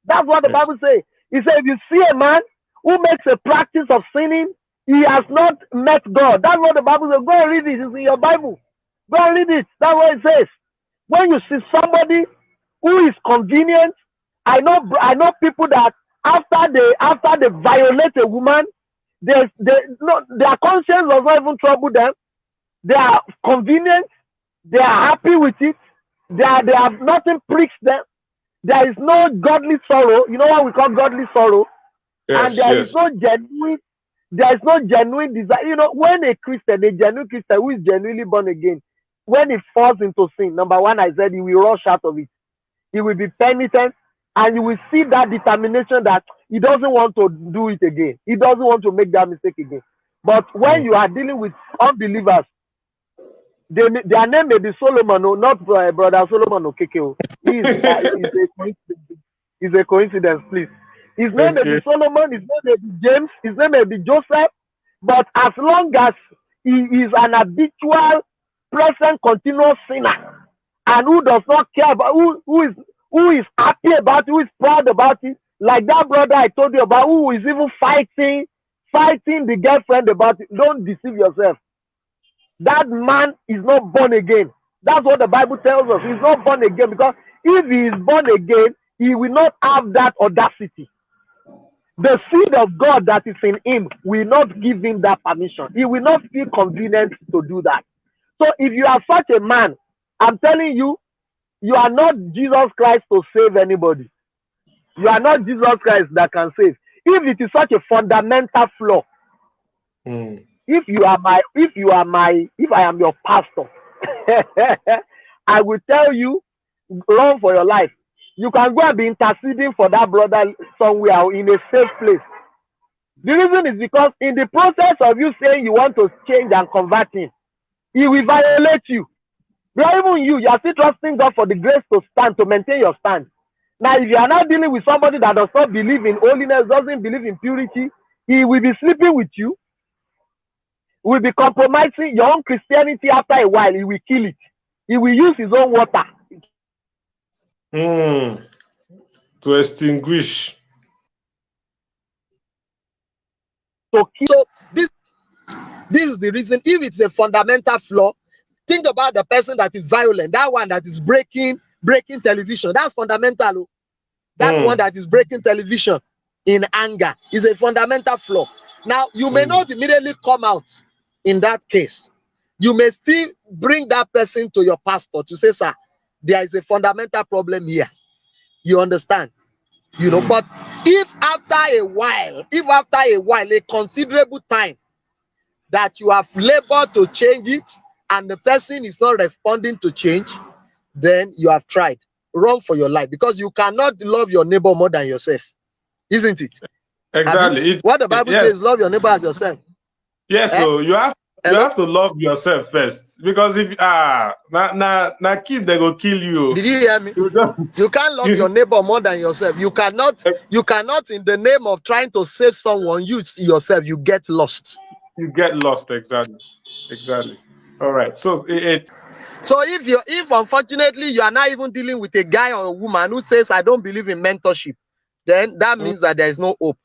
That's what the Bible says. It says if you see a man who makes a practice of sinning, he has not met God. That's what the Bible says. Go and read it. It's in your Bible. Go and read it. That's what it says. When you see somebody who is convenient, I know people that after they violate a woman, their conscience does not even trouble them. They are convenient. They are happy with it. They have nothing pricks them. There is no godly sorrow. You know what we call godly sorrow? Yes, and there is no genuine desire. You know, when a genuine Christian who is genuinely born again, when he falls into sin, number one, I said he will rush out of it. He will be penitent, and you will see that determination that he doesn't want to do it again. He doesn't want to make that mistake again. But when you are dealing with unbelievers, their name may be Solomon, not Brother Solomon Okeke. He's a coincidence, please. His name may be Solomon, his name may be James, his name may be Joseph, but as long as he is an habitual, present, continuous sinner, and who does not care about, who is happy about it, who is proud about it, like that brother I told you about, who is even fighting the girlfriend about it, don't deceive yourself. That man is not born again. That's what the Bible tells us. He's not born again, because if he is born again, he will not have that audacity. The seed of God that is in him will not give him that permission. He will not feel convenient to do that. So if you are such a man, I'm telling you, you are not Jesus Christ to save anybody. You are not Jesus Christ that can save. If it is such a fundamental flaw, if I am your pastor, I will tell you, run for your life. You can go and be interceding for that brother somewhere in a safe place. The reason is because in the process of you saying you want to change and convert him, he will violate you. But even you are still trusting God for the grace to stand, to maintain your stand. Now, if you are not dealing with somebody that does not believe in holiness, doesn't believe in purity, he will be sleeping with you, will be compromising your own Christianity. After a while, he will kill it. He will use his own water to extinguish. So this is the reason. If it's a fundamental flaw, think about the person that is violent, that one that is breaking television. That's fundamental. That one that is breaking television in anger is a fundamental flaw. Now, you may not immediately come out in that case. You may still bring that person to your pastor to say, sir, there is a fundamental problem here. You understand? You know, but if after a while, a considerable time that you have labored to change it and the person is not responding to change, then you have tried. Run for your life, because you cannot love your neighbor more than yourself. Isn't it? Exactly. What the Bible says, love your neighbor as yourself. Yes, so you have to love yourself first, because if na kid they go kill you. Did you hear me? You can't love your neighbor more than yourself. You cannot in the name of trying to save someone, you yourself, you get lost. You get lost, exactly. All right. So if unfortunately you are not even dealing with a guy or a woman who says, I don't believe in mentorship, then that means that there is no hope.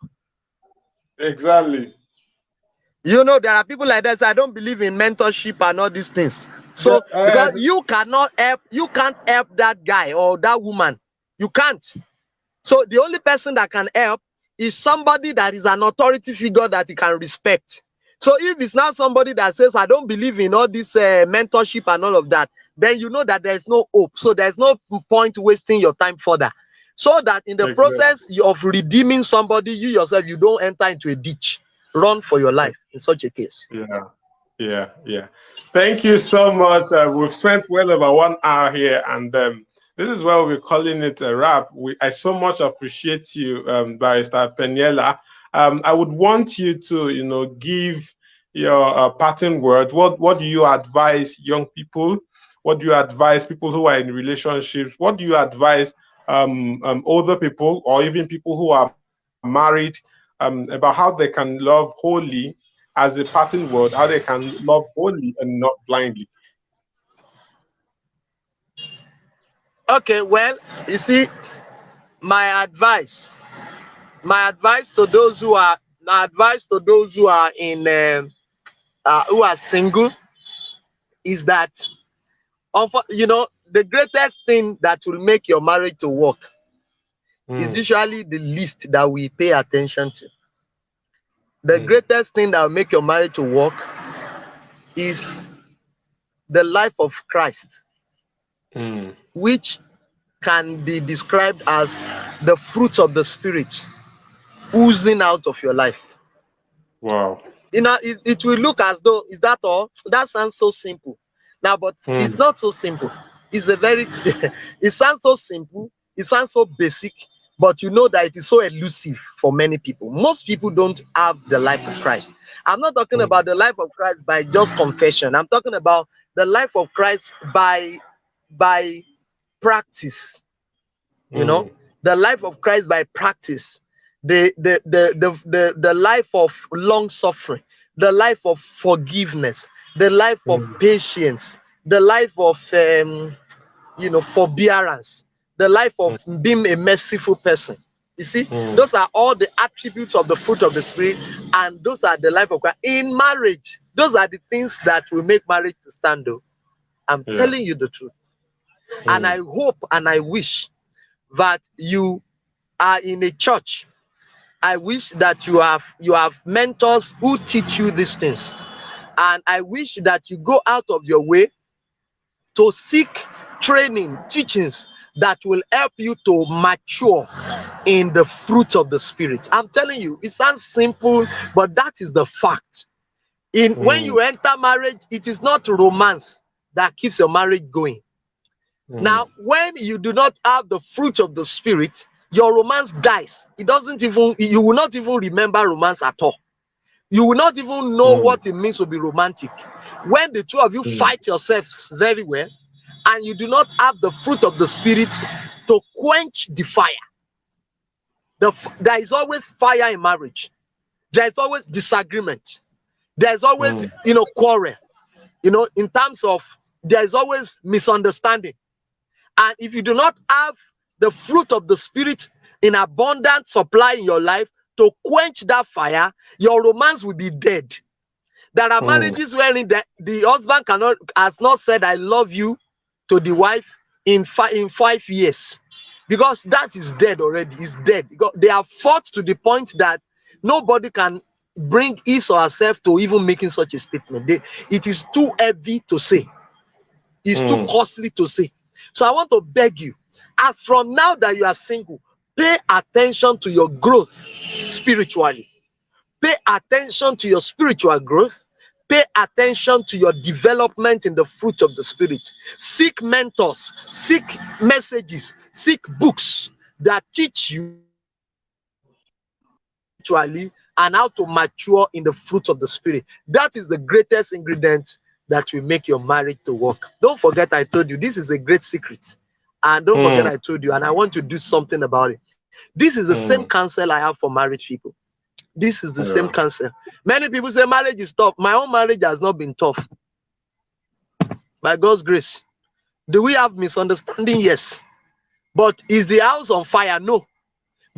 Exactly. You know, there are people like that say, I don't believe in mentorship and all these things. So because you can't help that guy or that woman. You can't. So the only person that can help is somebody that is an authority figure that you can respect. So if it's not somebody that says, I don't believe in all this mentorship and all of that, then you know that there's no hope. So there's no point wasting your time further. So that in the process of redeeming somebody, you yourself, you don't enter into a ditch. Run for your life in such a case. Yeah. Thank you so much. We've spent well over 1 hour here, and this is why we're calling it a wrap. I so much appreciate you, Barrister Peniela. I would want you to, give your parting word. What do you advise young people? What do you advise people who are in relationships? What do you advise older people or even people who are married about how they can love wholly as a parting word, how they can love wholly and not blindly? Okay, well, you see, my advice to those who are in who are single is that the greatest thing that will make your marriage to work is usually the least that we pay attention to. The greatest thing that will make your marriage to work is the life of Christ, which can be described as the fruits of the Spirit oozing out of your life. Wow. It will look as though, is that all? That sounds so simple. Now, but it's not so simple. It's it sounds so simple, it sounds so basic, but you know that it is so elusive for many people. Most people don't have the life of Christ. I'm not talking about the life of Christ by just confession. I'm talking about the life of Christ by practice. The life of Christ by practice, the life of long suffering, the life of forgiveness, the life of patience, the life of forbearance, the life of being a merciful person. You see, those are all the attributes of the fruit of the Spirit, and those are the life of Christ. In marriage, those are the things that will make marriage to stand, though. I'm telling you the truth. And I hope and I wish that you are in a church. I wish that you have mentors who teach you these things. And I wish that you go out of your way to seek training, teachings that will help you to mature in the fruit of the Spirit. I'm telling you, it sounds simple, but that is the fact. When you enter marriage, it is not romance that keeps your marriage going. Now, when you do not have the fruit of the Spirit, your romance dies. You will not even remember romance at all. You will not even know what it means to be romantic. When the two of you fight yourselves very well, and you do not have the fruit of the Spirit to quench the fire. There is always fire in marriage. There is always disagreement. There is always, quarrel. In terms of, there is always misunderstanding. And if you do not have the fruit of the Spirit in abundant supply in your life to quench that fire, your romance will be dead. There are marriages wherein the husband has not said I love you to the wife in 5 years, because that is dead already. It's dead. They have fought to the point that nobody can bring his or herself to even making such a statement. It is too heavy to say. It's too costly to say. So I want to beg you, as from now that you are single, pay attention to your growth spiritually. Pay attention to your spiritual growth. Pay attention to your development in the fruit of the Spirit. Seek mentors, seek messages, seek books that teach you spiritually and how to mature in the fruit of the Spirit. That is the greatest ingredient that will make your marriage to work. Don't forget I told you, this is a great secret. And don't forget I told you, and I want to do something about it. This is the same counsel I have for married people. This is the same counsel. Many people say marriage is tough. My own marriage has not been tough. By God's grace. Do we have misunderstanding? Yes. But is the house on fire? No.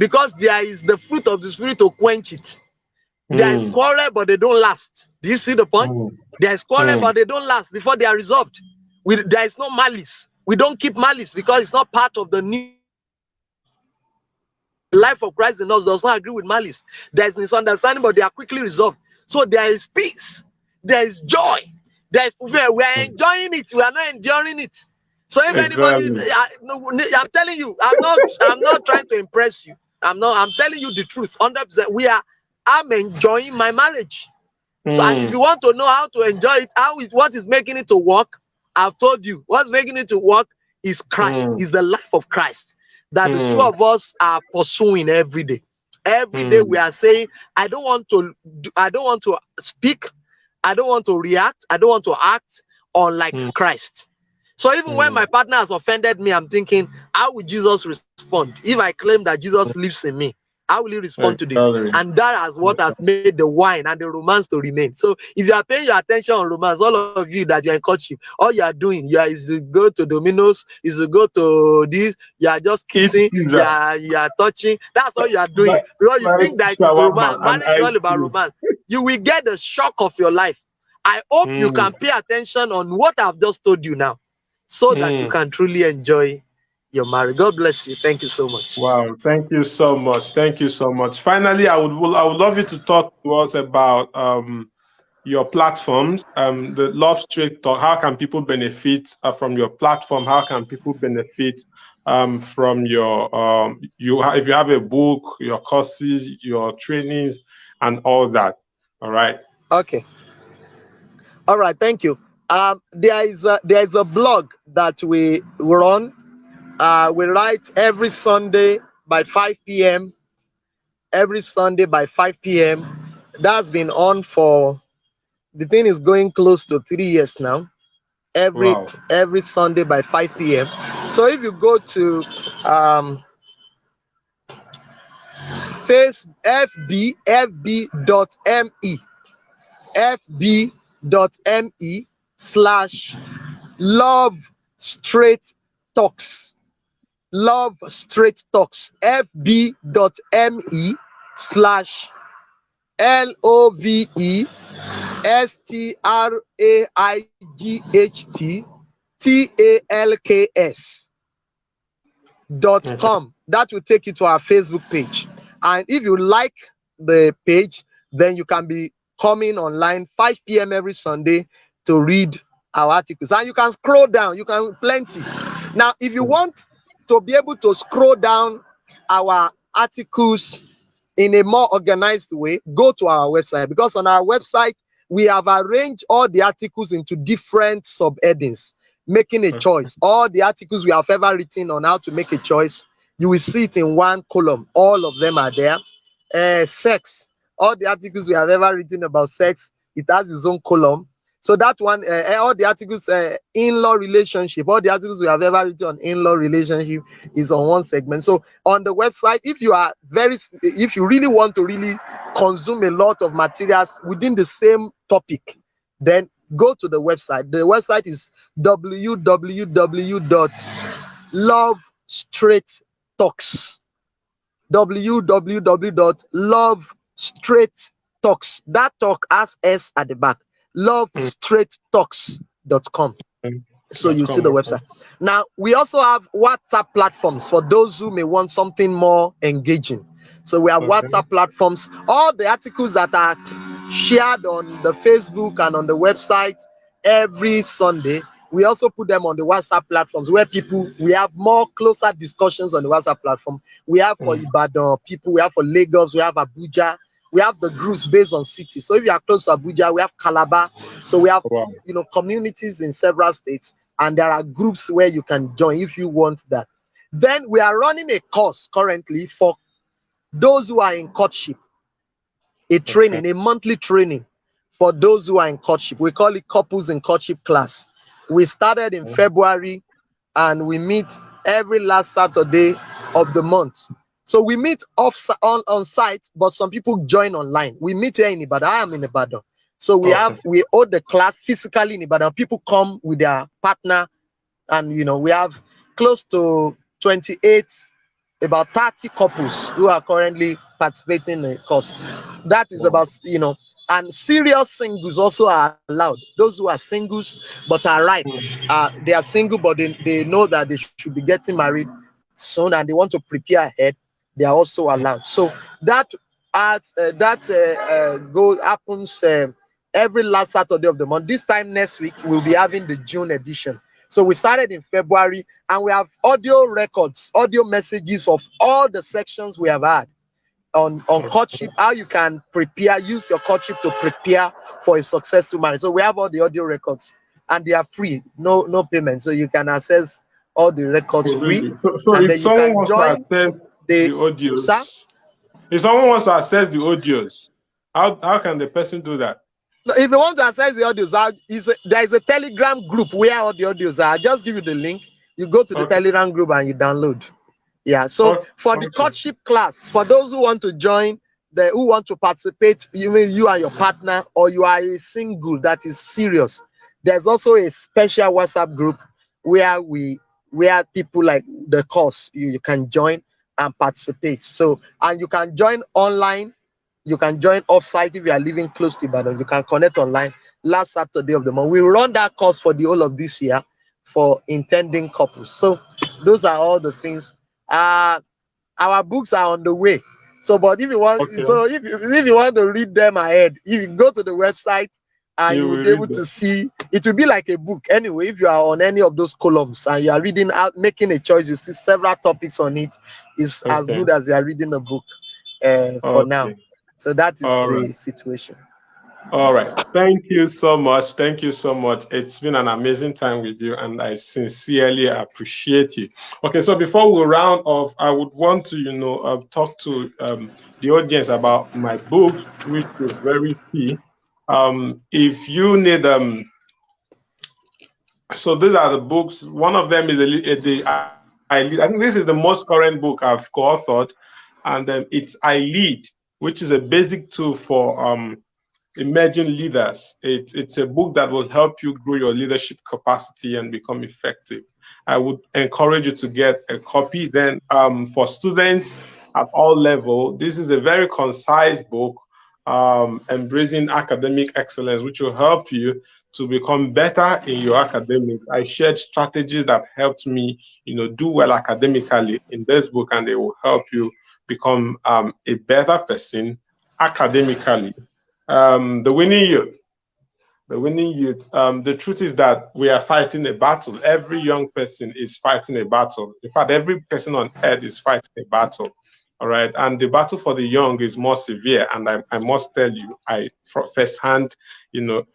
because there is the fruit of the spirit to quench it. There is quarrel, but they don't last. Do you see the point? There is quarrel, but they don't last before they are resolved. There is no malice. We don't keep malice because it's not part of the new life of Christ in us. Does not agree with malice. There is misunderstanding, but they are quickly resolved. So there is peace. There is joy. There is fulfillment. We are enjoying it. We are not enduring it. So if anybody, I'm telling you, I'm not trying to impress you. I'm telling you the truth. 100%. I'm enjoying my marriage. So, and if you want to know how to enjoy it, what is making it to work, I've told you. What's making it to work is Christ, is the life of Christ that the two of us are pursuing every day. Every day we are saying, I don't want to speak, I don't want to react, I don't want to act unlike Christ. So even when my partner has offended me, I'm thinking, how will Jesus respond? If I claim that Jesus lives in me, how will he respond to this? And that is what has made the wine and the romance to remain. So if you are paying your attention on romance, all of you that you're in courtship, all you are doing is to go to Domino's, is to go to this, you are just kissing, you are touching. That's all you are doing. Because you think that it's romance. Marriage is all about romance. You will get the shock of your life. I hope you can pay attention on what I've just told you now, so that you can truly enjoy your marriage. God bless you. Thank you so much. Wow, thank you so much. Thank you so much. Finally, I would love you to talk to us about your platforms, the Love Straight Talk. How can people benefit from your platform? How can people benefit from your if you have a book, your courses, your trainings, and all that? All right. Okay. All right. Thank you. There is a blog that we run. We write every Sunday by 5 p.m. Every Sunday by 5 p.m. That's been on for, the thing is going close to 3 years now. Every Sunday by 5 p.m. So if you go to fb.me/love straight talks. Love Straight Talks. fb.me/LOVESTRAIGHTTALKS.com. That will take you to our Facebook page. And if you like the page, then you can be coming online 5 p.m. every Sunday to read our articles. And you can scroll down, you can plenty. Now, if you want to be able to scroll down our articles in a more organized way, go to our website, because on our website we have arranged all the articles into different subheadings, making a choice. All the articles we have ever written on how to make a choice, you will see it in one column. All of them are there. Sex, all the articles we have ever written about sex, it has its own column. So that one, all the articles, in-law relationship, all the articles we have ever written on in-law relationship is on one segment. So on the website, if you really want to really consume a lot of materials within the same topic, then go to the website. The website is www.lovestraighttalks. www.lovestraighttalks. That talk has S at the back. LoveStraightTalks.com. So you see the website. Now we also have WhatsApp platforms for those who may want something more engaging. So we have WhatsApp platforms. All the articles that are shared on the Facebook and on the website every Sunday, we also put them on the WhatsApp platforms where we have more closer discussions on the WhatsApp platform. We have for Ibadan people, we have for Lagos, we have Abuja. We have the groups based on cities. So if you are close to Abuja, we have Calabar. So we have communities in several states, and there are groups where you can join if you want that. Then we are running a course currently for those who are in courtship, a training, a monthly training for those who are in courtship. We call it Couples in Courtship class. We started in February, and we meet every last Saturday of the month. So we meet on site, but some people join online. We meet here in Ibadan. I am in Ibadan. So we hold the class physically in Ibadan. People come with their partner, and we have close to 28 about 30 couples who are currently participating in the course. That is Wow. about, and serious singles also are allowed. Those who are singles but are ripe, they are single, but they know that they should be getting married soon and they want to prepare ahead. They are also allowed. So that goal happens every last Saturday of the month. This time next week, we'll be having the June edition. So we started in February, and we have audio records, audio messages of all the sections we have had on courtship, how you can prepare, use your courtship to prepare for a successful marriage. So we have all the audio records, and they are free, no payment. So you can access all the records Oh, free, really? So and if then you someone can wants to join access the the sir. audios, if someone wants to access the audios, how can the person do that? No, if you want to access the audios, there is a Telegram group where all the audios are. I'll just give you the link. You go to the Okay. Telegram group and you download. Yeah. So Okay. for the Okay. courtship class, for those who want to join, who want to participate, you mean you and your partner, or you are a single that is serious, there's also a special WhatsApp group where people like the course you can join and participate. So, and you can join online, you can join offsite. If you are living close to Ibadan, you can connect online last Saturday of the month. We run that course for the whole of this year for intending couples. So those are all the things. Our books are on the way. So, but if you want, Okay. if you want to read them ahead, if you go to the website, and You you will will be able read to them. see, it will be like a book anyway. If you are on any of those columns and you are reading out, making a choice, you see several topics on it. Is as Okay. good as you are reading a book for now. Okay. So that is All right. the situation. All right. Thank you so much. Thank you so much. It's been an amazing time with you, and I sincerely appreciate you. Okay, so before we round off, I would want to, talk to the audience about my books, which is very key. If you need so these are the books. One of them is I think this is the most current book I've co-authored, and it's I Lead, which is a basic tool for emerging leaders. It's a book that will help you grow your leadership capacity and become effective. I would encourage you to get a copy. Then for students at all level, this is a very concise book, embracing academic excellence, which will help you to become better in your academics. I shared strategies that helped me, do well academically in this book, and they will help you become a better person academically. The winning youth. The winning youth. The truth is that we are fighting a battle. Every young person is fighting a battle. In fact, every person on earth is fighting a battle. All right. And the battle for the young is more severe. And I must tell you, from firsthand,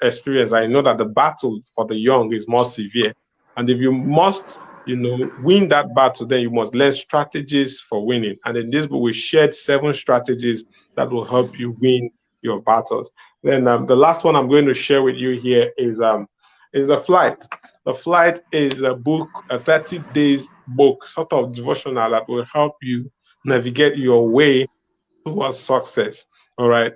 experience, I know that the battle for the young is more severe. And if you must, win that battle, then you must learn strategies for winning. And in this book, we shared 7 strategies that will help you win your battles. Then the last one I'm going to share with you here is The Flight. The Flight is a book, a 30 days book, sort of devotional that will help you navigate your way towards success. All right.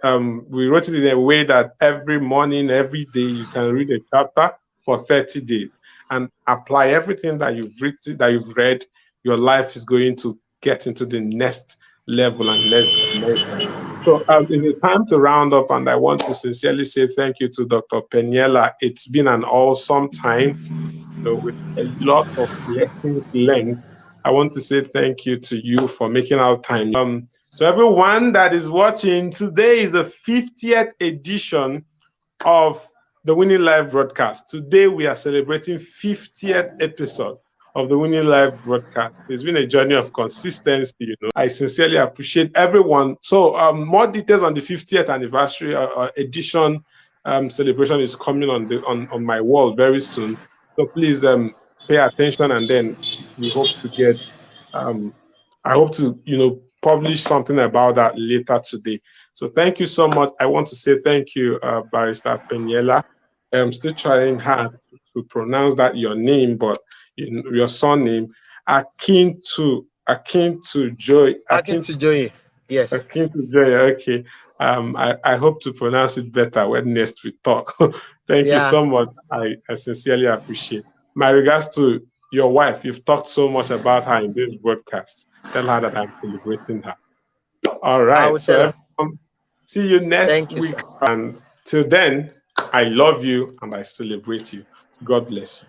We wrote it in a way that every morning, every day, you can read a chapter for 30 days and apply everything that you've read. Your life is going to get into the next level and next dimension. So it's a time to round up, and I want to sincerely say thank you to Dr. Peniela. It's been an awesome time, with a lot of lessons learned. I want to say thank you to you for making our time. So everyone that is watching, today is the 50th edition of the Winning Live broadcast. Today we are celebrating 50th episode of the Winning Live broadcast. It's been a journey of consistency. I sincerely appreciate everyone. So more details on the 50th anniversary edition celebration is coming on my wall very soon. So please pay attention, and then we hope to get I hope to publish something about that later today. So thank you so much. I want to say thank you, Barrister Peniela. I'm still trying hard to pronounce that your name, but your surname, Akintujoye. Akintujoye. Yes. Akintujoye. Okay. I hope to pronounce it better when next we talk. Thank you Yeah. so much. I sincerely appreciate. My regards to your wife, you've talked so much about her in this broadcast. Tell her that I'm celebrating her. All I right. will So tell her. everyone, see you next Thank you, week. sir. And till then, I love you and I celebrate you. God bless you.